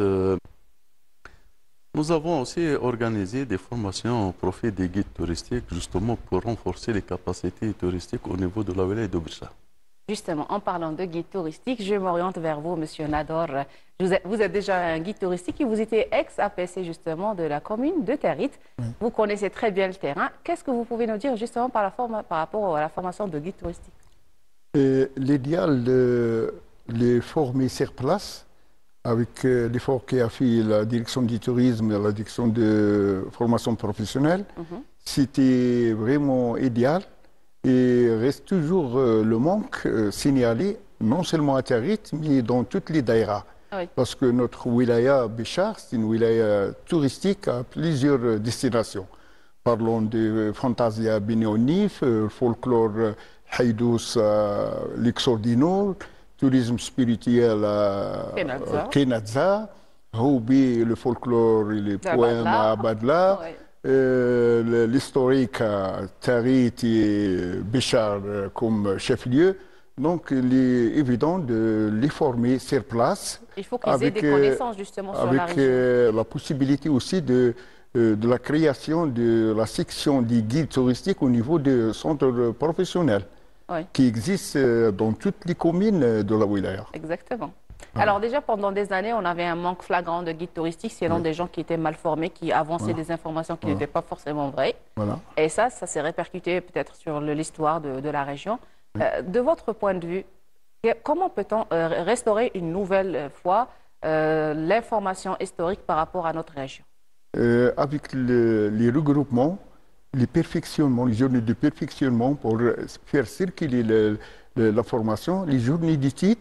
Nous avons aussi organisé des formations au profit des guides touristiques, justement pour renforcer les capacités touristiques au niveau de la wilaya de Béchar. Justement, en parlant de guide touristique, je m'oriente vers vous, Monsieur Nador. Vous êtes déjà un guide touristique et vous étiez ex-APC justement de la commune de Territ. Vous connaissez très bien le terrain. Qu'est-ce que vous pouvez nous dire justement par rapport à la formation de guide touristique? L'idéal de les former sur place, avec l'effort qu'a fait la direction du tourisme et la direction de formation professionnelle, c'était vraiment idéal. Et reste toujours le manque signalé, non seulement à Territ, mais dans toutes les daïras. Oui. Parce que notre wilaya Béchar, c'est une wilaya touristique à plusieurs destinations. Parlons de Fantasia Bénéonif, folklore Haïdous l'Exordino, tourisme spirituel à Kenadza, Houbi, le folklore et les poèmes à Badla, l'historique à Territ et Béchar comme chef-lieu. Donc, il est évident de les former sur place. Il faut qu'ils aient des connaissances justement sur la région. Avec la possibilité aussi de la création de la section des guides touristiques au niveau des centres professionnels qui existent dans toutes les communes de la wilaya. Exactement. Alors déjà, pendant des années, on avait un manque flagrant de guides touristiques, sinon des gens qui étaient mal formés, qui avançaient des informations qui n'étaient pas forcément vraies. Et ça s'est répercuté peut-être sur l'histoire de la région. De votre point de vue, comment peut-on restaurer une nouvelle fois l'information historique par rapport à notre région? Avec les regroupements, les perfectionnements, les journées de perfectionnement pour faire circuler la formation, les journées d'études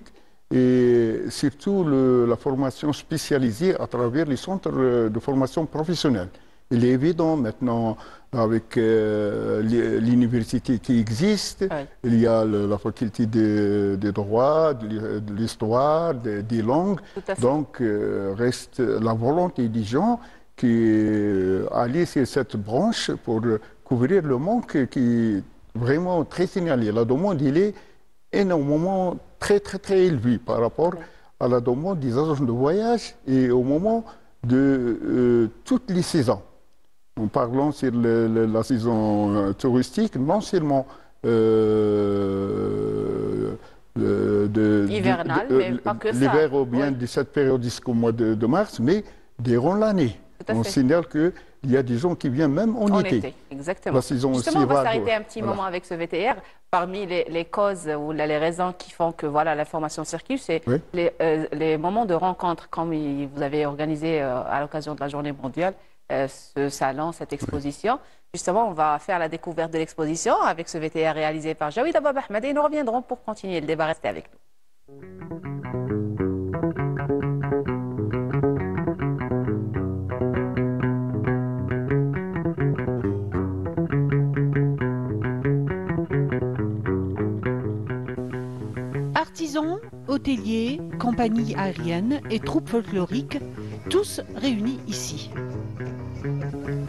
et surtout la formation spécialisée à travers les centres de formation professionnelle. Il est évident maintenant avec l'université qui existe, il y a la faculté de droit, de l'histoire, des langues. Donc reste la volonté des gens qui aller sur cette branche pour couvrir le manque qui est vraiment très signalé. La demande il est énormément très élevé par rapport à la demande des agences de voyage et au moment de toutes les saisons. En parlant sur la saison touristique, non seulement hivernale, mais pas que ça. L'hiver ou bien de cette période jusqu'au mois de mars, mais durant l'année. On signale qu'il y a des gens qui viennent même en été. Exactement. La saison justement, on va s'arrêter un petit moment avec ce VTR. Parmi les causes ou les raisons qui font que l'information circule, c'est les moments de rencontre, comme vous avez organisé à l'occasion de la Journée mondiale, ce salon, cette exposition. Justement, on va faire la découverte de l'exposition avec ce VTR réalisé par Jawid Abab Ahmed et nous reviendrons pour continuer le débat. Restez avec nous. Artisans, hôteliers, compagnies aériennes et troupes folkloriques, tous réunis ici.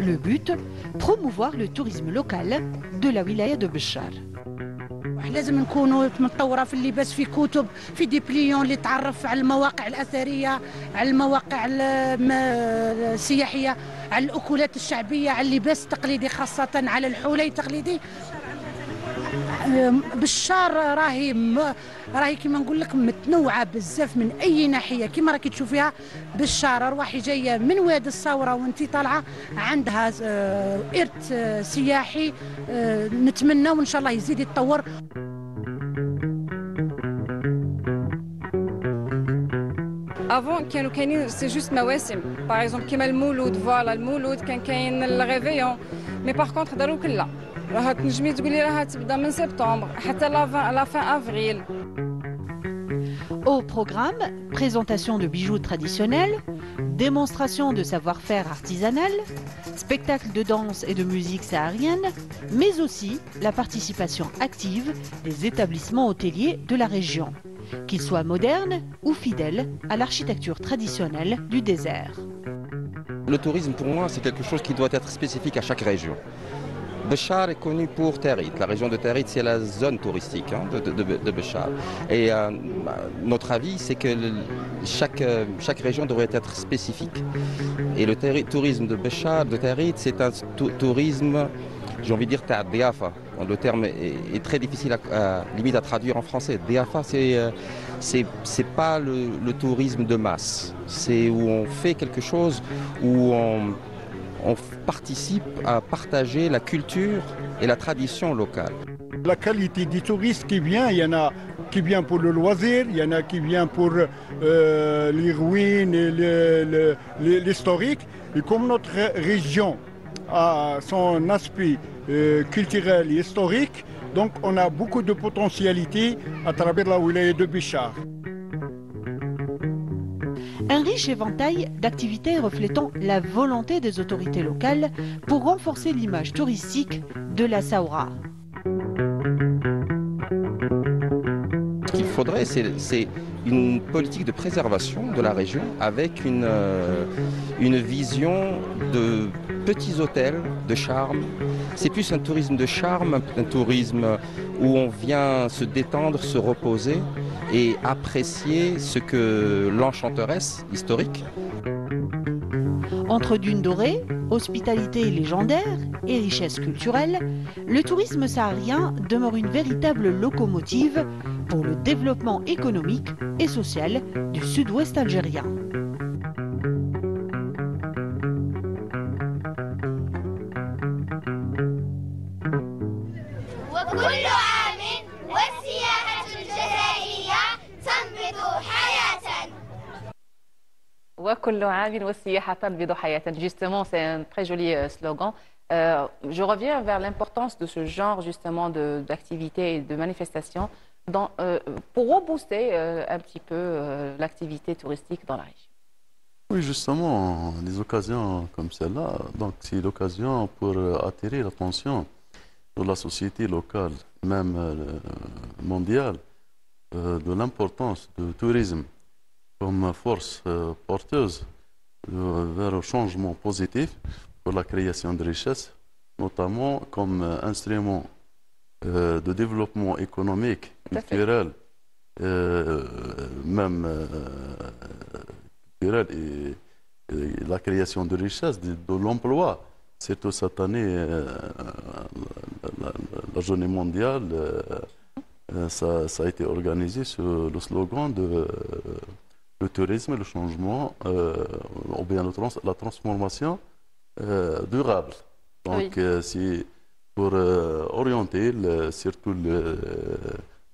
Le but, promouvoir le tourisme local de la wilaya de Béchar. لازم نكونوا متطوره في اللباس، في كتب، في ديبليون اللي تعرف على المواقع الاثريه، على المواقع السياحيه، على الاكلات الشعبيه، على اللباس التقليدي، خاصه على الحولي التقليدي. بالشار راهي كيما نقول لك متنوعه بزاف من اي ناحيه، كيما راكي تشوفيها بالشار ارواحي جايه من وادي الصوره وانت طالعه عندها ارث سياحي، نتمنى وان شاء الله يزيد يتطور. افون كانوا كاينين سي جوست مواسم، باغ اكزومبل كيما المولود، فوالا المولود كان كاين الريفيون، مي باغ كونطخ دروك لا، راها تنجمي تقولي راها تبدا من سبتمبر حتى لا fin avril. Au programme, présentation de bijoux traditionnels, démonstration de savoir-faire artisanal, Spectacles de danse et de musique saharienne, mais aussi la participation active des établissements hôteliers de la région, qu'ils soient modernes ou fidèles à l'architecture traditionnelle du désert. Le tourisme, pour moi, c'est quelque chose qui doit être spécifique à chaque région. Béchar est connu pour Territ. La région de Territ, c'est la zone touristique de Béchar. Et notre avis, c'est que chaque région devrait être spécifique. Et le tourisme de Béchar, de Territ, c'est un tourisme, j'ai envie de dire, diafa. Le terme est très difficile limite à traduire en français. Diafa, c'est pas le tourisme de masse. C'est où on fait quelque chose, où on participe à partager la culture et la tradition locale. La qualité des touristes qui vient, il y en a qui viennent pour le loisir, il y en a qui viennent pour les ruines et l'historique. Et comme notre région a son aspect culturel et historique, donc on a beaucoup de potentialités à travers la wilaya de Béchar. Un riche éventail d'activités reflétant la volonté des autorités locales pour renforcer l'image touristique de la Saoura. Ce qu'il faudrait, c'est une politique de préservation de la région avec une vision de petits hôtels de charme. C'est plus un tourisme de charme, un tourisme où on vient se détendre, se reposer et apprécier ce que l'enchanteresse historique. Entre dunes dorées, hospitalité légendaire et richesse culturelle, le tourisme saharien demeure une véritable locomotive pour le développement économique et social du sud-ouest algérien. Justement, c'est un très joli slogan. Je reviens vers l'importance de ce genre justement d'activités et de manifestations pour rebooster un petit peu l'activité touristique dans la région. Oui, justement, des occasions comme celle-là, donc c'est l'occasion pour attirer l'attention de la société locale, même mondiale, de l'importance du tourisme comme force porteuse vers un changement positif pour la création de richesses, notamment comme instrument de développement économique, culturel, même culturel et la création de richesses, de l'emploi. Surtout cette année, la journée mondiale, ça a été organisé sur le slogan de le tourisme, le changement, ou bien la transformation durable. Donc, c'est pour orienter surtout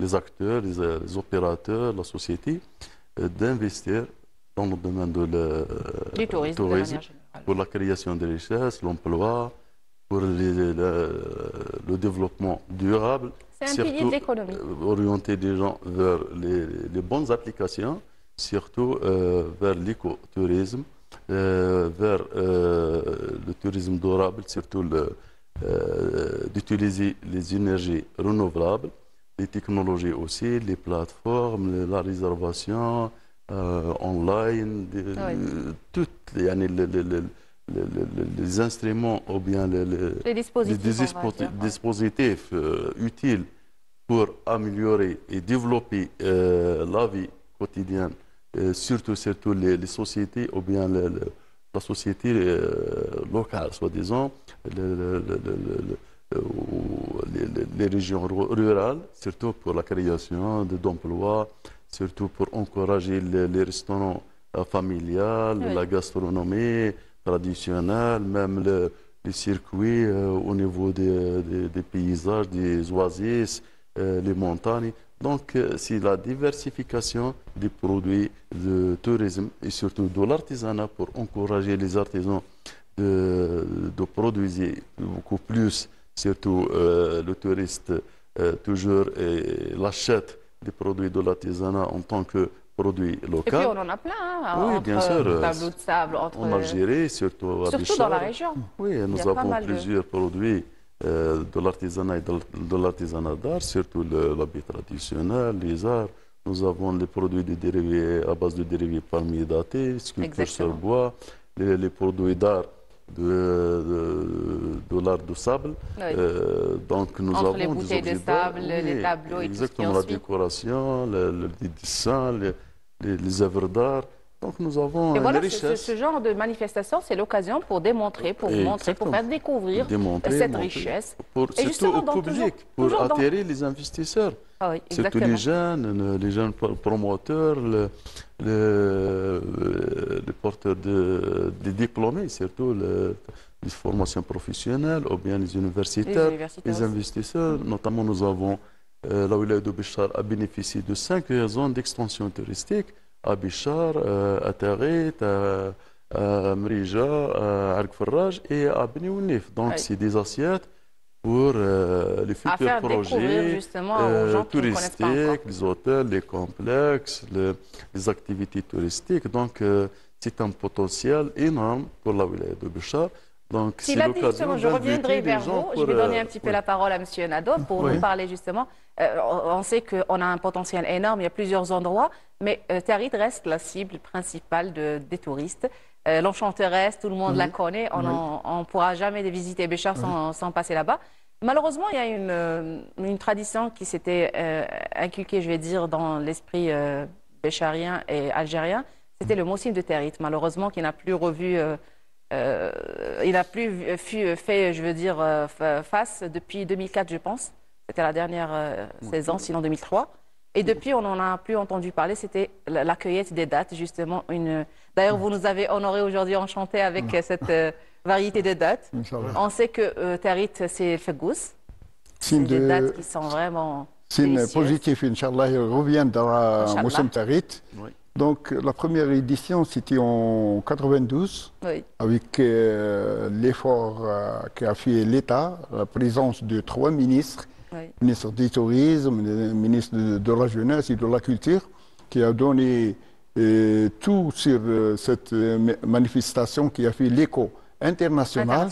les acteurs, les opérateurs, la société, d'investir dans le domaine du tourisme pour la création de richesses, l'emploi, pour le développement durable. C'est un pilier de l'économie. Orienter les gens vers les bonnes applications, surtout vers l'écotourisme, vers le tourisme durable, surtout d'utiliser les énergies renouvelables, les technologies aussi, les plateformes, la réservation online, toutes les instruments ou bien les dispositifs utiles pour améliorer et développer la vie quotidienne, surtout les sociétés ou bien la société locale, soi-disant, les régions rurales, surtout pour la création d'emplois, surtout pour encourager les restaurants familiales, la gastronomie traditionnelle, même les circuits au niveau des paysages, des oasis, les montagnes. Donc, c'est la diversification des produits de tourisme et surtout de l'artisanat pour encourager les artisans de produire beaucoup plus. Surtout, le touriste toujours l'achète des produits de l'artisanat en tant que produits locaux. Et puis on en a plein, hein, oui, entre bien sûr, tableaux de sable, entre... en Algérie, surtout à Surtout dans la région. Oui, nous avons plusieurs produits de l'artisanat et de l'artisanat d'art, surtout l'habit traditionnel, les arts. Nous avons les produits de dérivés à base de dérivés palmiers datés, sculptures sur bois, les produits d'art de l'art de sable. Oui. Donc nous entre avons les bouteilles de sable, les tableaux et tout ce qui exactement, la décoration, les dessins, les œuvres d'art. Donc nous avons et voilà, une richesse. Ce genre de manifestation, c'est l'occasion pour démontrer, pour montrer, pour faire découvrir cette richesse. Et justement, au public, pour attirer les investisseurs. Ah oui, surtout les jeunes promoteurs, les porteurs des diplômés, surtout les formations professionnelles, ou bien les universitaires, les investisseurs. Notamment, nous avons la wilaya de Béchar a bénéficié de 5 zones d'extension touristique. À Béchar, à Tarit, à Mrija, à Arc Farraj et à Beni Ounif. Donc, c'est des assiettes pour les futurs projets touristiques, les hôtels, les complexes, les activités touristiques. Donc, c'est un potentiel énorme pour la wilaya de Béchar. Donc, c'est l'occasion. Je reviendrai vers vous. Je vais donner un petit peu la parole à M. Nadov pour nous parler justement. On sait qu'on a un potentiel énorme, il y a plusieurs endroits, mais Tarit reste la cible principale des touristes. L'Enchanteresse, tout le monde la connaît, on ne pourra jamais visiter Béchar sans passer là-bas. Malheureusement, il y a une tradition qui s'était inculquée, je vais dire, dans l'esprit bécharien et algérien, c'était le Mossim de Tarit, malheureusement, qui n'a plus revu... il n'a plus fait, je veux dire, face depuis 2004, je pense. C'était la dernière saison, sinon 2003. Et depuis, on n'en a plus entendu parler. C'était la cueillette des dattes, justement. D'ailleurs, vous nous avez honoré aujourd'hui, enchanté avec cette variété de dattes. On sait que Tarit, c'est le fagous. C'est des dattes qui sont vraiment signe positif, Inch'Allah, il reviendra à Mossim Tarit. Oui. Donc, la première édition, c'était en 92, avec l'effort qu'a fait l'État, la présence de 3 ministres, ministre du Tourisme, ministre de la Jeunesse et de la Culture, qui a donné tout sur cette manifestation qui a fait l'écho international,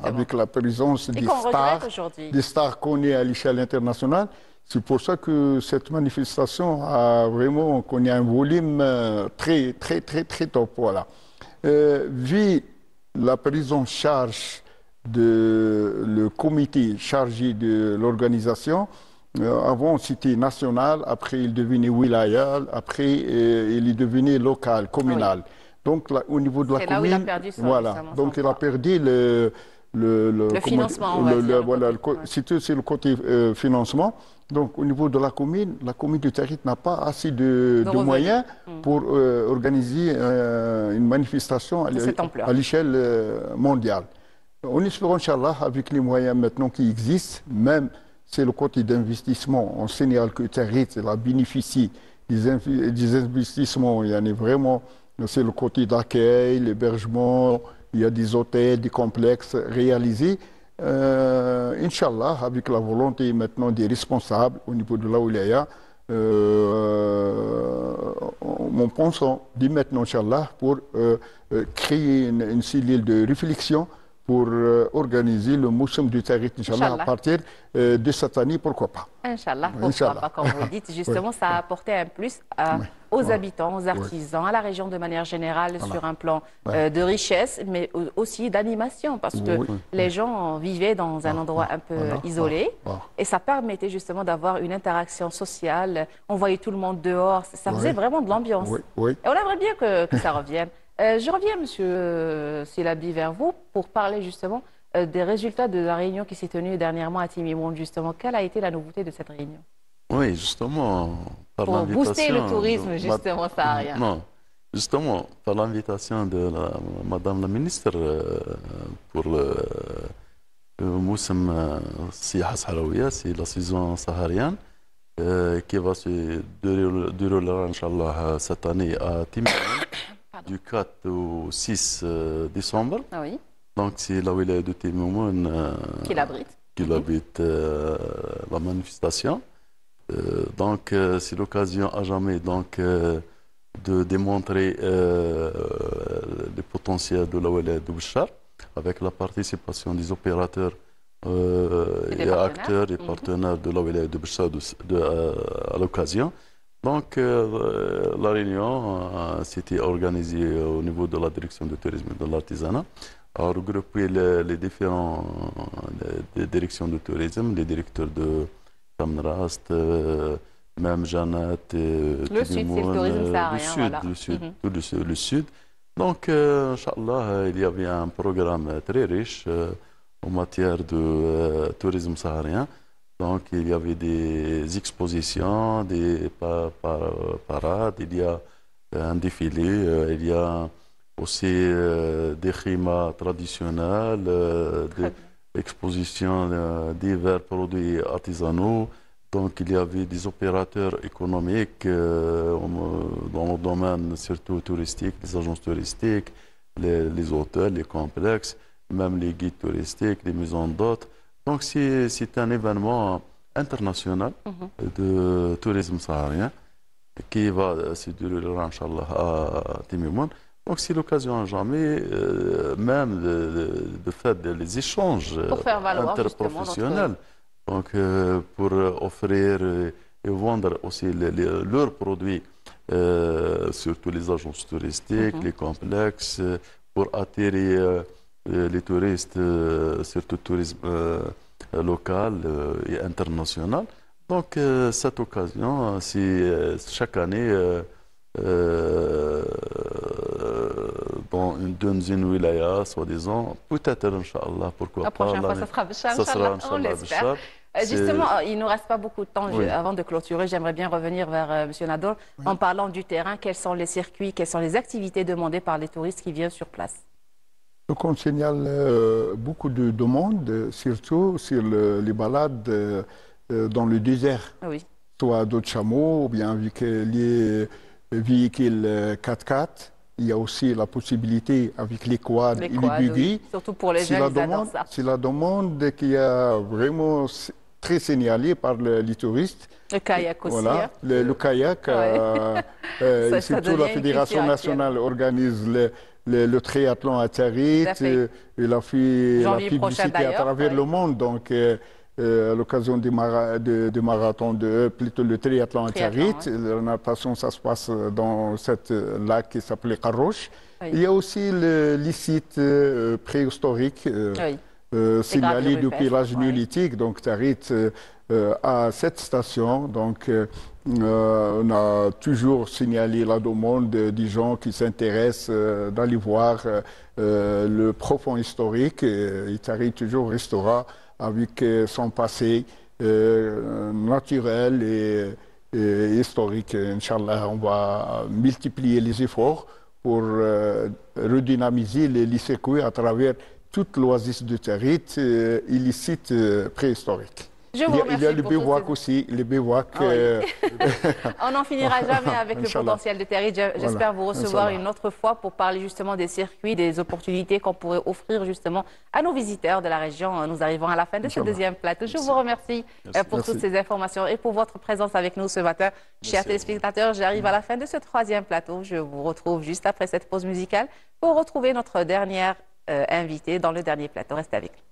avec la présence des stars qu'on est à l'échelle internationale. C'est pour ça que cette manifestation a vraiment connu un volume très top. Voilà. Vu la prise en charge le comité chargé de l'organisation, avant c'était national, après il devenait wilayal, après il est devenu local, communal. Donc là, au niveau de la commune, il a perdu donc il a perdu le financement. C'est le côté financement. Donc, au niveau de la commune de Tarit n'a pas assez de moyens pour organiser une manifestation à l'échelle mondiale. On espère, Inch'Allah, avec les moyens maintenant qui existent, même c'est le côté d'investissement. On signale que Tarit a bénéficié des investissements. Il y en a vraiment, c'est le côté d'accueil, l'hébergement, il y a des hôtels, des complexes réalisés. Inch'Allah, avec la volonté maintenant des responsables au niveau de la wilaya, on pense dès maintenant, Inch'Allah, pour créer une cellule de réflexion pour organiser le Mossim de Tarit, Inch'Allah, à partir de cette année, pourquoi pas. Inch'Allah, pourquoi pas, comme vous dites. Justement, ça a apporté un plus aux habitants, aux artisans, à la région de manière générale, sur un plan de richesse, mais aussi d'animation, parce que les gens vivaient dans un endroit un peu isolé, et ça permettait justement d'avoir une interaction sociale. On voyait tout le monde dehors, ça faisait vraiment de l'ambiance. Et on aimerait bien que ça revienne. Je reviens, Monsieur Silabi, vers vous pour parler justement des résultats de la réunion qui s'est tenue dernièrement à Timimoun. Justement, quelle a été la nouveauté de cette réunion? Oui, justement, par l'invitation... Pour booster le tourisme, justement, ça n'a rien. Non, justement, par l'invitation de Madame la ministre pour le Mossim Siyaha Sahraouia, c'est la saison saharienne, qui va se dérouler, Inch'Allah, cette année à Timimoun. Du 4 au 6 décembre. Ah oui. Donc, c'est la wilaya de Timimoun qui l'abrite la manifestation. Donc, c'est l'occasion à jamais de démontrer le potentiel de la wilaya de Béchar avec la participation des opérateurs et acteurs et partenaires de la wilaya de Béchar à l'occasion. Donc la réunion s'était organisée au niveau de la direction du tourisme et de l'artisanat, a regroupé les différentes directions de tourisme, les directeurs de Tamrast, même Jeannette, le sud, c'est le tourisme saharien, le sud. Donc, Inch'Allah, il y avait un programme très riche en matière de tourisme saharien. Donc, il y avait des expositions, des parades, il y a un défilé, il y a aussi des khimas traditionnels, des expositions divers produits artisanaux. Donc, il y avait des opérateurs économiques dans le domaine surtout touristique, les agences touristiques, les hôtels, les complexes, même les guides touristiques, les maisons d'hôtes. Donc, c'est un événement international de tourisme saharien qui va se dérouler, Inch'Allah, à Timimoun. Donc, c'est l'occasion à jamais, même de faire des échanges interprofessionnels. Donc, pour offrir et vendre aussi leurs produits, surtout les agences touristiques, les complexes, pour attirer les touristes, surtout le tourisme local et international. Donc, cette occasion, c'est chaque année, dans une wilaya, soi-disant, peut-être, Inch'Allah, pourquoi pas. La prochaine fois, ça sera Béchar, on l'espère. Justement, il ne nous reste pas beaucoup de temps. Avant de clôturer, j'aimerais bien revenir vers M. Nador. En parlant du terrain, quels sont les circuits, quelles sont les activités demandées par les touristes qui viennent sur place? Donc, on signale beaucoup de demandes, surtout sur les balades dans le désert, soit à dos de chameau, ou bien avec les véhicules 4x4. Il y a aussi la possibilité avec les quads et les buggy. Surtout pour les jeunes, ils adorent ça. C'est la demande qui est vraiment très signalée par les touristes. Le kayak aussi. Voilà, le kayak. Surtout la Fédération nationale organise le triathlon à Tarit. Il a fait la publicité à travers le monde. Donc, à l'occasion du marathon, plutôt le triathlon à Tarit. La natation, ça se passe dans cette lac qui s'appelait Karroche. Il y a aussi les sites préhistoriques signalés depuis l'âge néolithique. Donc, Tarit a cette station. Donc, on a toujours signalé la demande des gens qui s'intéressent d'aller voir le profond historique. Et Tarit toujours restera avec son passé naturel et historique. Inch'Allah, on va multiplier les efforts pour redynamiser les circuits à travers toute l'oasis de Tarit et les sites préhistoriques. Il y a le bivouac aussi, les bivouacs. On n'en finira jamais avec le potentiel de Tarit. J'espère vous recevoir une autre fois pour parler justement des circuits, des opportunités qu'on pourrait offrir justement à nos visiteurs de la région. Nous arrivons à la fin de ce deuxième plateau. Je vous remercie pour toutes ces informations et pour votre présence avec nous ce matin. Chers téléspectateurs, j'arrive à la fin de ce troisième plateau. Je vous retrouve juste après cette pause musicale pour retrouver notre dernière invitée dans le dernier plateau. Restez avec nous.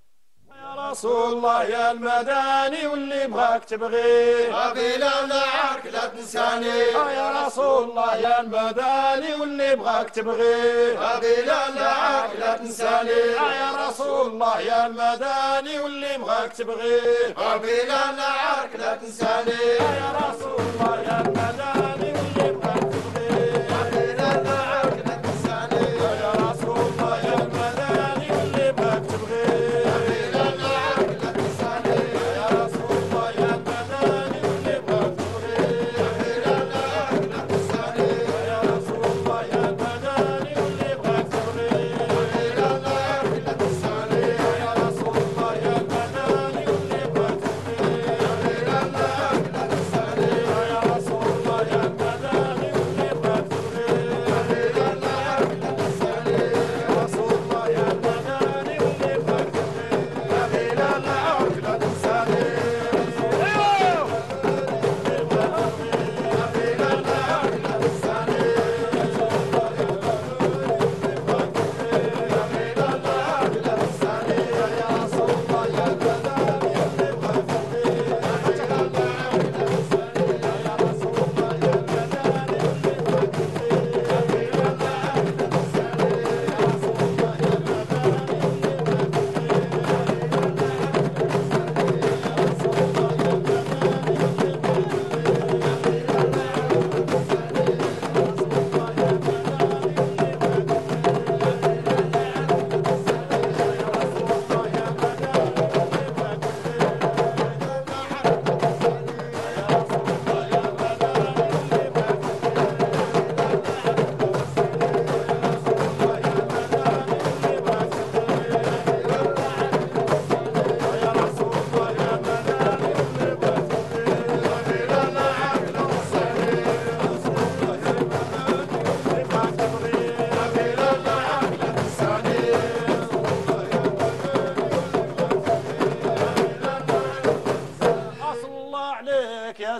يا رسول الله يا المداني واللي بغاك تبغيه قبيلة نعرك لا تنساني يا رسول الله يا المداني واللي بغاك تبغيه قبيلة نعرك لا تنساني يا رسول الله يا المداني واللي بغاك تبغيه قبيلة نعرك لا تنساني يا رسول الله يا المداني واللي بغاك تبغيه قبيلة نعرك لا تنساني يا رسول الله يا المداني واللي بغاك تبغيه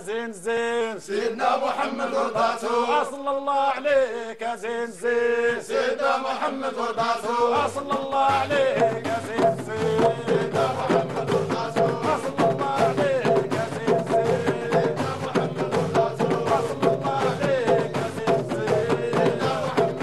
زين زين سيدنا محمد ورداته صلى الله عليك يا زين زين سيدنا محمد ورداته صلى الله عليك يا زين زين سيدنا محمد ورداته صلى الله عليك يا زين زين سيدنا محمد ورداته صلى الله عليك يا زين زين سيدنا محمد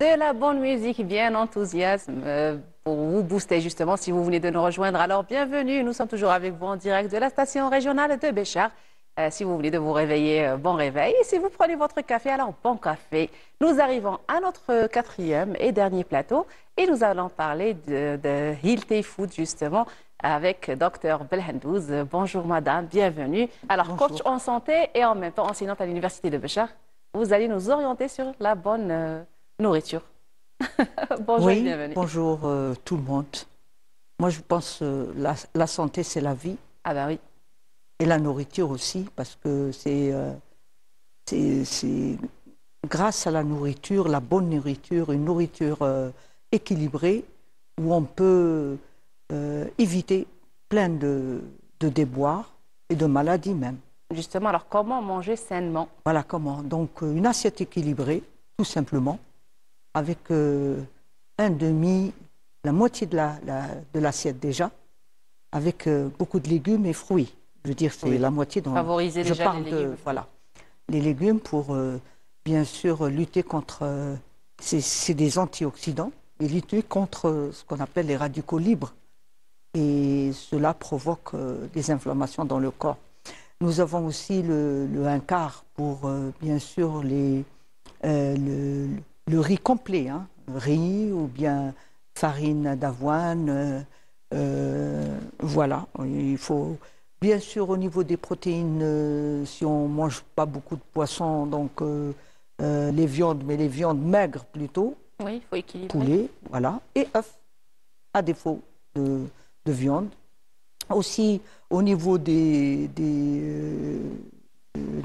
De la bonne musique bien enthousiasme pour vous booster justement si vous venez de nous rejoindre. Alors bienvenue, nous sommes toujours avec vous en direct de la station régionale de Béchar. Si vous venez de vous réveiller, bon réveil. Et si vous prenez votre café, alors bon café. Nous arrivons à notre quatrième et dernier plateau et nous allons parler de Healthy Food justement avec Dr Belhendouz. Bonjour madame, bienvenue. Alors Bonjour. coach en santé et en même temps enseignante à l'université de Béchar, vous allez nous orienter sur la bonne nourriture. Bonjour, oui, bienvenue. bonjour tout le monde. Moi, je pense que la santé, c'est la vie. Ah ben oui. Et la nourriture aussi, parce que c'est grâce à la nourriture, la bonne nourriture, une nourriture équilibrée, où on peut éviter plein de déboires et de maladies même. Justement, alors comment manger sainement? Voilà comment. Donc, une assiette équilibrée, tout simplement, avec la moitié de l'assiette déjà, avec beaucoup de légumes et fruits. Je veux dire, c'est oui. La moitié dont favoriser je déjà parle les légumes. voilà, les légumes pour bien sûr lutter contre. C'est des antioxydants et lutter contre ce qu'on appelle les radicaux libres. Et cela provoque des inflammations dans le corps. Nous avons aussi le 1/4 pour bien sûr le riz complet, hein, riz ou bien farine d'avoine. Voilà, il faut bien sûr au niveau des protéines, si on ne mange pas beaucoup de poissons, donc les viandes, mais les viandes maigres plutôt. Oui, il faut équilibrer. Poulet, voilà, et œufs, à défaut de viande. Aussi au niveau des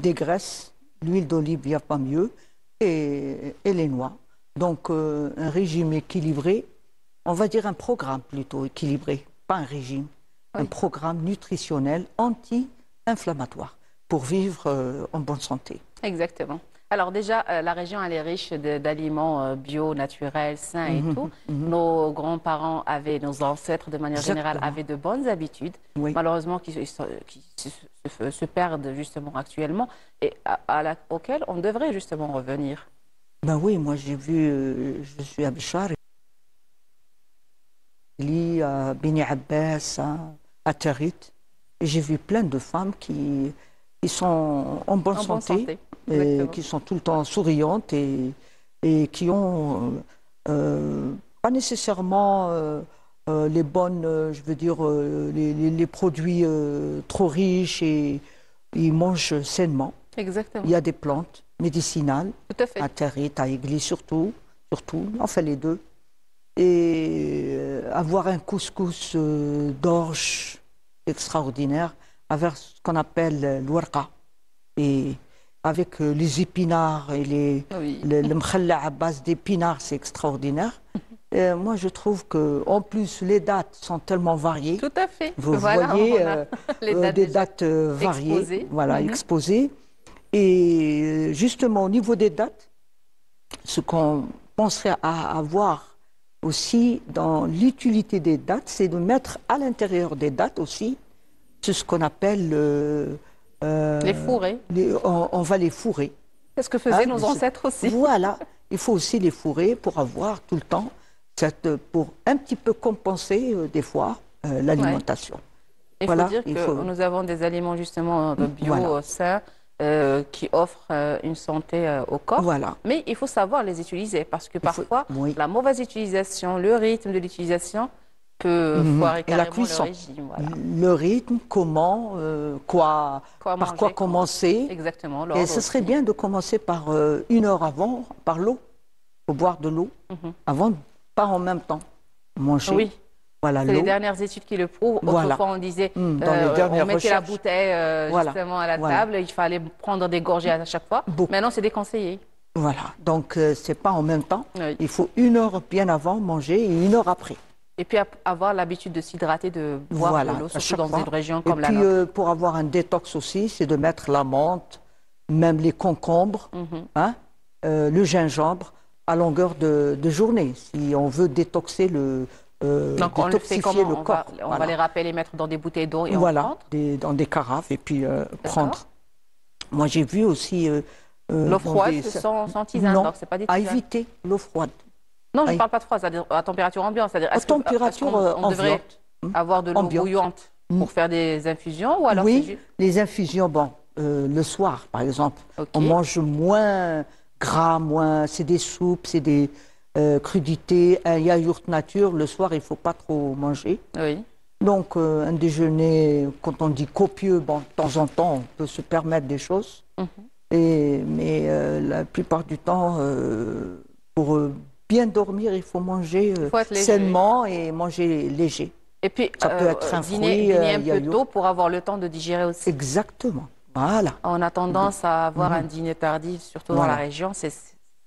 graisses, l'huile d'olive, il n'y a pas mieux, et les noix. Donc un régime équilibré, on va dire un programme plutôt équilibré, pas un régime, oui. Un programme nutritionnel anti-inflammatoire pour vivre en bonne santé. Exactement. Alors déjà, la région elle est riche d'aliments bio, naturels, sains et tout. Nos grands-parents avaient, nos ancêtres de manière générale avaient de bonnes habitudes, oui. Malheureusement qui se perdent justement actuellement et auxquelles on devrait justement revenir. Ben oui, moi j'ai vu, je suis à Béchar, à Beni Abbas, à Tarit, et j'ai vu plein de femmes qui sont en bonne santé. Et qui sont tout le temps souriantes et qui ont pas nécessairement les bonnes, je veux dire, les produits trop riches et ils mangent sainement. Exactement. Il y a des plantes médicinales, tout à fait. À Tarit, à Église surtout, enfin les deux. Et avoir un couscous d'orge extraordinaire avec ce qu'on appelle l'ouarqa. Et avec les épinards et le mkhalla à base d'épinards, c'est extraordinaire. Moi, je trouve qu'en plus, les dates sont tellement variées. Tout à fait. Vous voyez des dates variées, exposées. Voilà, exposées. Et justement, au niveau des dates, ce qu'on penserait à avoir aussi dans l'utilité des dates, c'est de mettre à l'intérieur des dates aussi ce qu'on appelle... les fourrer. On va les fourrer. C'est ce que faisaient nos ancêtres aussi. Voilà, il faut aussi les fourrer pour avoir tout le temps, pour un petit peu compenser des fois l'alimentation. Il faut dire que nous avons des aliments justement bio, sains, qui offrent une santé au corps. Voilà. Mais il faut savoir les utiliser parce que parfois, la mauvaise utilisation, le rythme de l'utilisation peut foirer carrément la cuisson. le régime. Voilà. Le rythme, comment, par quoi commencer. Exactement. Et ce serait bien de commencer par 1 heure avant, par l'eau. Il faut boire de l'eau avant, pas en même temps manger. Oui. Voilà, c'est les dernières études qui le prouvent. Autrefois, on disait, on mettait la bouteille justement à la table, il fallait prendre des gorgées à chaque fois. Maintenant, c'est déconseillé. Voilà, donc c'est pas en même temps. Oui. Il faut 1 heure bien avant manger et 1 heure après. Et puis avoir l'habitude de s'hydrater, de boire de l'eau, surtout dans une région comme la nôtre. Et puis pour avoir un détox aussi, c'est de mettre la menthe, même les concombres, le gingembre à longueur de journée, si on veut détoxer donc on le fait comment on va les rappeler, mettre dans des bouteilles d'eau et voilà, dans des carafes et puis prendre. Moi j'ai vu aussi l'eau froide sans tisane, donc c'est pas des tisanes. À éviter l'eau froide. Non, je ne parle pas de froid, c'est-à-dire à température ambiante. C'est-à-dire, à température ambiante. On devrait avoir de l'eau bouillante pour faire des infusions ou alors oui, les infusions, le soir par exemple, on mange moins gras, c'est des soupes, c'est des crudités, un yaourt nature. Le soir, il ne faut pas trop manger. Oui. Donc, un déjeuner, quand on dit copieux, de temps en temps, on peut se permettre des choses. Mais la plupart du temps, pour bien dormir, il faut manger sainement et manger léger. Et puis, ça peut être un dîner un peu tôt pour avoir le temps de digérer aussi. Exactement. Voilà. On a tendance à avoir un dîner tardif, surtout dans la région.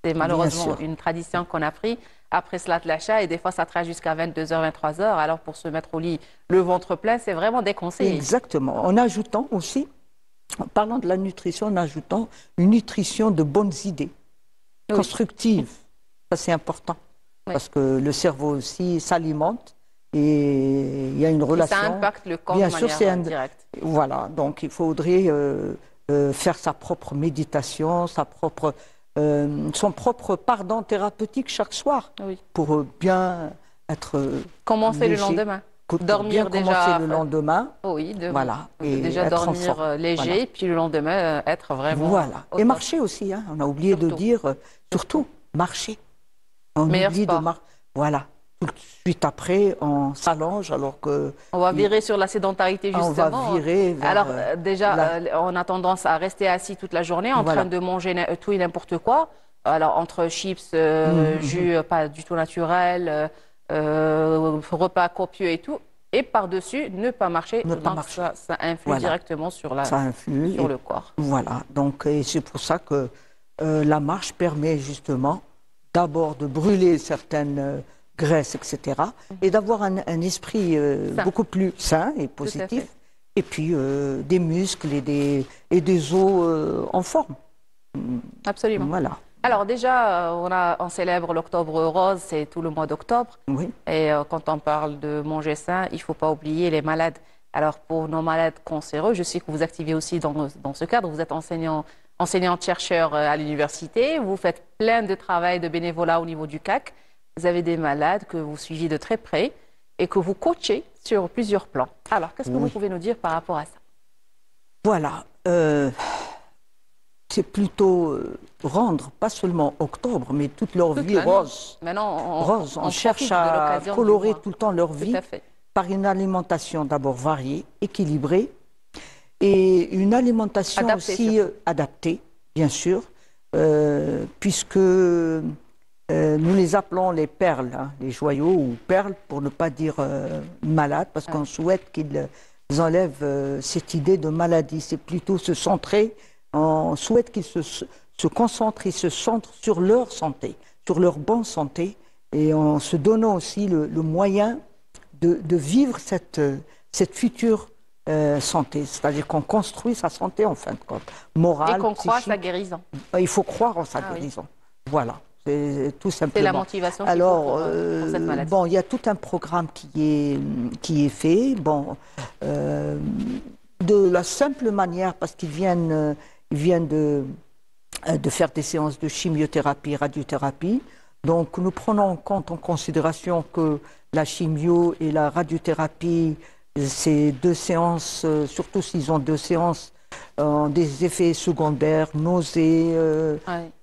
C'est malheureusement une tradition qu'on a pris après Salat l'Acha et des fois ça traîne jusqu'à 22h, 23h. Alors pour se mettre au lit le ventre plein, c'est vraiment déconseillé. Exactement. En ajoutant aussi, en parlant de la nutrition, en ajoutant une nutrition de bonnes idées, constructives. Ça c'est important parce que le cerveau aussi s'alimente et il y a une relation. Et ça impacte le corps de manière directe. Voilà, donc il faudrait faire sa propre méditation, son propre pardon thérapeutique chaque soir pour bien être commencer léger, le lendemain. Dormir bien déjà. Commencer le lendemain. Oui, voilà. Et déjà dormir léger, puis le lendemain être vraiment. Voilà. Et marcher aussi, hein. On a oublié de dire, surtout marcher. On oublie de marcher. Voilà. Tout de suite après, on s'allonge alors que... On va virer sur la sédentarité, justement. On va virer vers... Alors, déjà, on a tendance à rester assis toute la journée en train de manger tout et n'importe quoi. Alors, entre chips, jus pas du tout naturel, repas copieux et tout. Et par-dessus, ne pas marcher. Ça influe directement sur le corps. Voilà. Donc, c'est pour ça que la marche permet justement d'abord de brûler certaines... graisse, etc. Et d'avoir un esprit beaucoup plus sain et positif. Et puis des muscles et des os en forme. Absolument. Voilà. Alors déjà, on célèbre l'Octobre Rose, c'est tout le mois d'octobre. Oui. Et quand on parle de manger sain, il ne faut pas oublier les malades. Alors pour nos malades cancéreux, je sais que vous activez aussi dans ce cadre. Vous êtes enseignante-chercheur à l'université. Vous faites plein de travail de bénévolat au niveau du CAC. Vous avez des malades que vous suivez de très près et que vous coachez sur plusieurs plans. Alors, qu'est-ce que vous pouvez nous dire par rapport à ça? Voilà. C'est plutôt rendre, pas seulement octobre, mais toute leur vie rose. Maintenant, rose. On cherche à colorer tout le temps leur vie par une alimentation d'abord variée, équilibrée, et une alimentation aussi adaptée, bien sûr, puisque... nous les appelons les perles, les joyaux ou perles, pour ne pas dire malades, parce qu'on souhaite qu'ils enlèvent cette idée de maladie. C'est plutôt se centrer, on souhaite qu'ils se concentrent et se centrent sur leur santé, sur leur bonne santé, et en se donnant aussi le moyen de vivre cette future santé. C'est-à-dire qu'on construit sa santé, en fin de compte, morale, et qu'on croit à sa guérison. Il faut croire en sa guérison. Voilà. C'est tout simplement. C'est la motivation pour cette maladie. Il y a tout un programme qui est fait. De la simple manière, parce qu'ils viennent de faire des séances de chimiothérapie, radiothérapie. Donc, nous prenons en considération que la chimio et la radiothérapie, ces deux séances, surtout s'ils ont deux séances, des effets secondaires, nausées,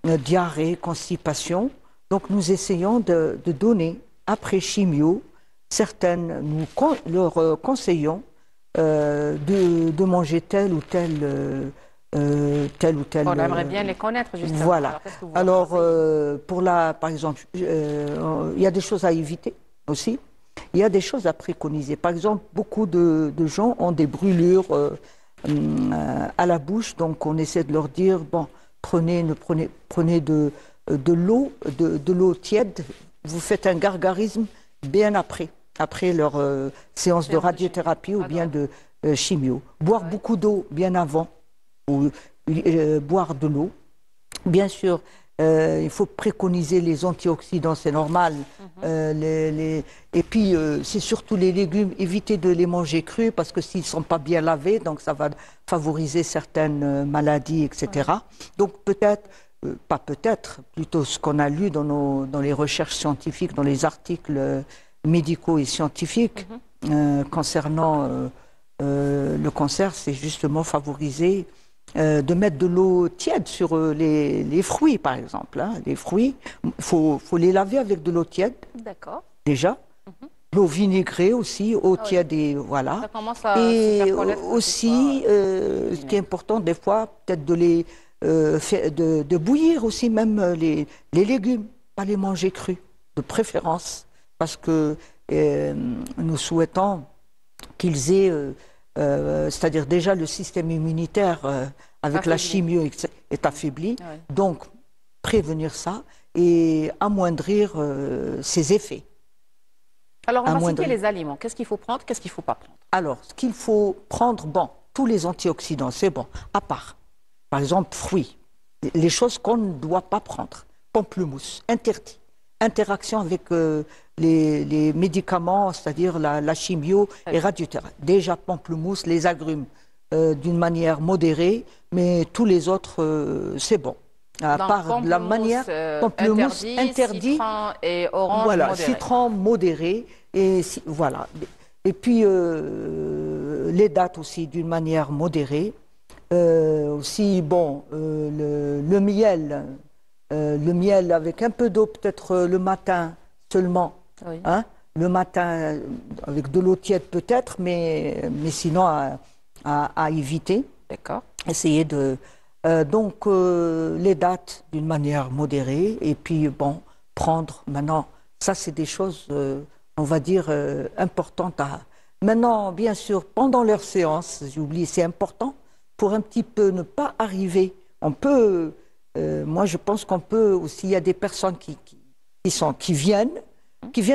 diarrhée, constipation. Donc nous essayons de donner, après chimio, certaines, nous leur conseillons de manger tel ou tel. On aimerait bien les connaître, justement. Voilà. Alors, par exemple, il y a des choses à éviter aussi. Il y a des choses à préconiser. Par exemple, beaucoup de gens ont des brûlures à la bouche, donc on essaie de leur dire, bon, prenez de l'eau tiède, vous faites un gargarisme bien après leur séance de radiothérapie ou bien de chimio. Boire beaucoup d'eau bien avant, ou boire de l'eau. Bien sûr, il faut préconiser les antioxydants, c'est normal. Et puis, c'est surtout les légumes, éviter de les manger crus parce que s'ils ne sont pas bien lavés, donc ça va favoriser certaines maladies, etc. Donc peut-être, pas peut-être, plutôt ce qu'on a lu dans les recherches scientifiques, dans les articles médicaux et scientifiques concernant le cancer, c'est justement favoriser de mettre de l'eau tiède sur les fruits, par exemple. Hein. Les fruits, il faut les laver avec de l'eau tiède. D'accord. Déjà. L'eau vinaigrée aussi, eau tiède et voilà. Ça commence à et aussi, ce qui est important des fois, peut-être de bouillir aussi même les légumes, pas les manger crus, de préférence, parce que nous souhaitons qu'ils aient, c'est-à-dire déjà le système immunitaire avec la chimio est affaibli, donc prévenir ça et amoindrir ses effets. Alors on va citer les aliments, qu'est-ce qu'il faut prendre, qu'est-ce qu'il ne faut pas prendre? Alors, ce qu'il faut prendre, bon, tous les antioxydants, c'est bon, à part, par exemple, fruits, les choses qu'on ne doit pas prendre, pamplemousse, interdit, interaction avec les médicaments, c'est-à-dire la chimio et radiothérapie. Déjà, pamplemousse, les agrumes, d'une manière modérée, mais tous les autres, c'est bon. À part de la manière, pamplemousse interdit, citron et orange voilà, modéré. Citron modéré, et voilà. Et puis les dates aussi d'une manière modérée. Aussi, bon, le miel avec un peu d'eau, peut-être le matin seulement. Oui. Hein, le matin, avec de l'eau tiède peut-être, mais sinon à éviter. D'accord. Essayer de... donc, les dates d'une manière modérée, et puis, bon, prendre maintenant, ça c'est des choses, on va dire, importantes à... Maintenant, bien sûr, pendant leur séance, j'ai oublié, c'est important, pour un petit peu ne pas arriver, on peut, moi je pense qu'on peut aussi, il y a des personnes qui viennent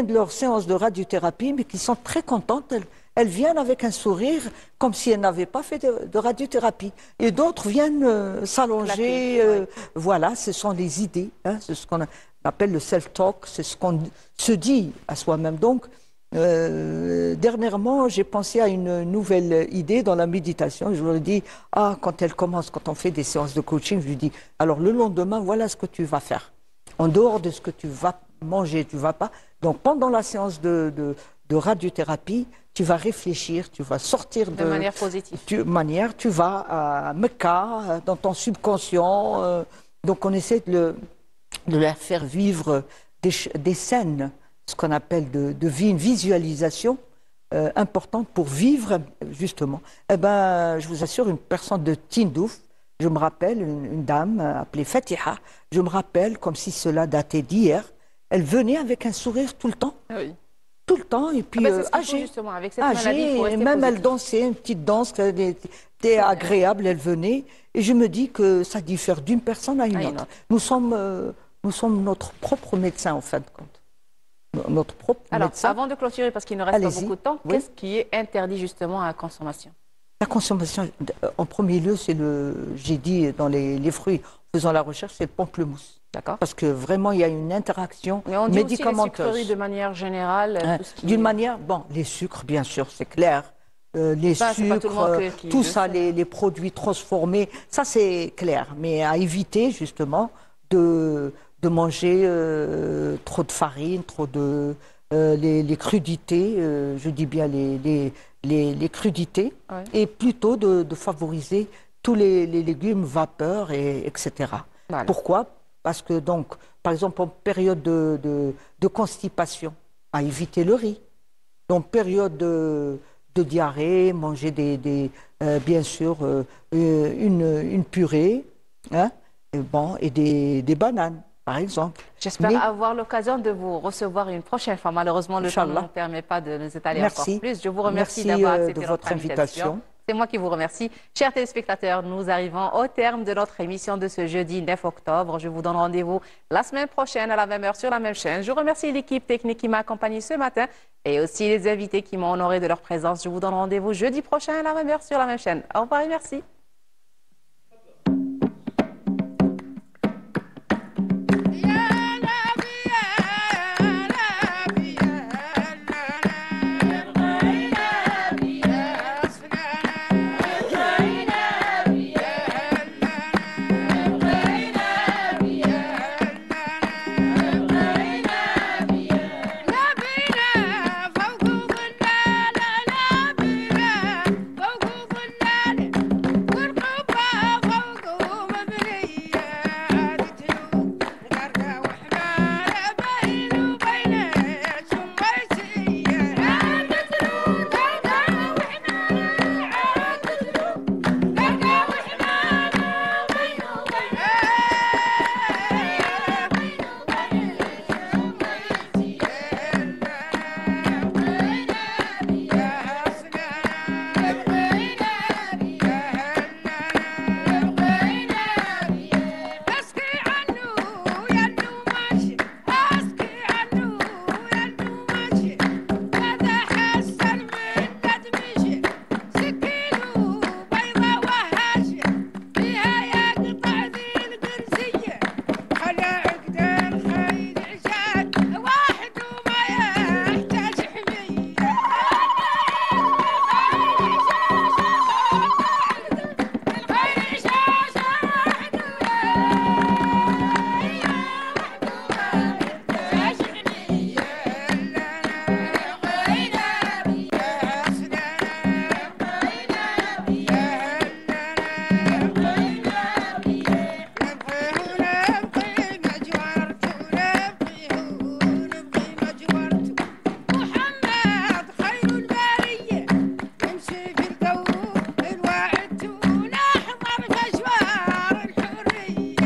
de leur séance de radiothérapie, mais qui sont très contentes, elles viennent avec un sourire, comme si elles n'avaient pas fait de radiothérapie. Et d'autres viennent s'allonger. Voilà, ce sont les idées. Hein, c'est ce qu'on appelle le self-talk. C'est ce qu'on se dit à soi-même. Donc, dernièrement, j'ai pensé à une nouvelle idée dans la méditation. Je leur ai dit, quand on fait des séances de coaching, je lui dis, alors le lendemain, voilà ce que tu vas faire. En dehors de ce que tu vas manger, tu ne vas pas. Donc, pendant la séance de radiothérapie, tu vas réfléchir, tu vas sortir de manière positive. Tu vas à Mecca, dans ton subconscient. Donc on essaie de leur faire vivre des scènes, ce qu'on appelle de vie, une visualisation importante pour vivre justement. Eh ben, je vous assure, une personne de Tindouf, je me rappelle, une dame appelée Fatiha, je me rappelle comme si cela datait d'hier, elle venait avec un sourire tout le temps. Oui. Tout le temps, et puis âgée, avec cette maladie, et même elle dansait, une petite danse, était agréable, elle venait, et je me dis que ça diffère d'une personne à une autre. Nous sommes notre propre médecin, en fin de compte. Notre propre médecin. Avant de clôturer, parce qu'il ne reste pas beaucoup de temps, qu'est-ce qui est interdit justement à la consommation? La consommation, en premier lieu, c'est j'ai dit dans les fruits, en faisant la recherche, c'est le pamplemousse. D'accord. Parce que vraiment, il y a une interaction médicamenteuse. Mais on dit aussi les sucreries de manière générale. D'une manière, bon, les sucres, bien sûr, c'est clair. Les sucres, tout ça, les produits transformés, ça c'est clair. Mais à éviter, justement, de manger trop de farine, trop de... les crudités, je dis bien les crudités, et plutôt de favoriser tous les légumes vapeur, etc. Voilà. Pourquoi? Parce que donc, par exemple, en période de constipation, à éviter le riz. Donc, période de diarrhée, manger bien sûr une purée, hein, et des bananes, par exemple. J'espère avoir l'occasion de vous recevoir une prochaine fois. Malheureusement, le temps ne nous permet pas de nous étaler encore plus. Je vous remercie d'avoir accepté notre invitation. C'est moi qui vous remercie. Chers téléspectateurs, nous arrivons au terme de notre émission de ce jeudi 9 octobre. Je vous donne rendez-vous la semaine prochaine à la même heure sur la même chaîne. Je remercie l'équipe technique qui m'a accompagné ce matin et aussi les invités qui m'ont honoré de leur présence. Je vous donne rendez-vous jeudi prochain à la même heure sur la même chaîne. Au revoir et merci.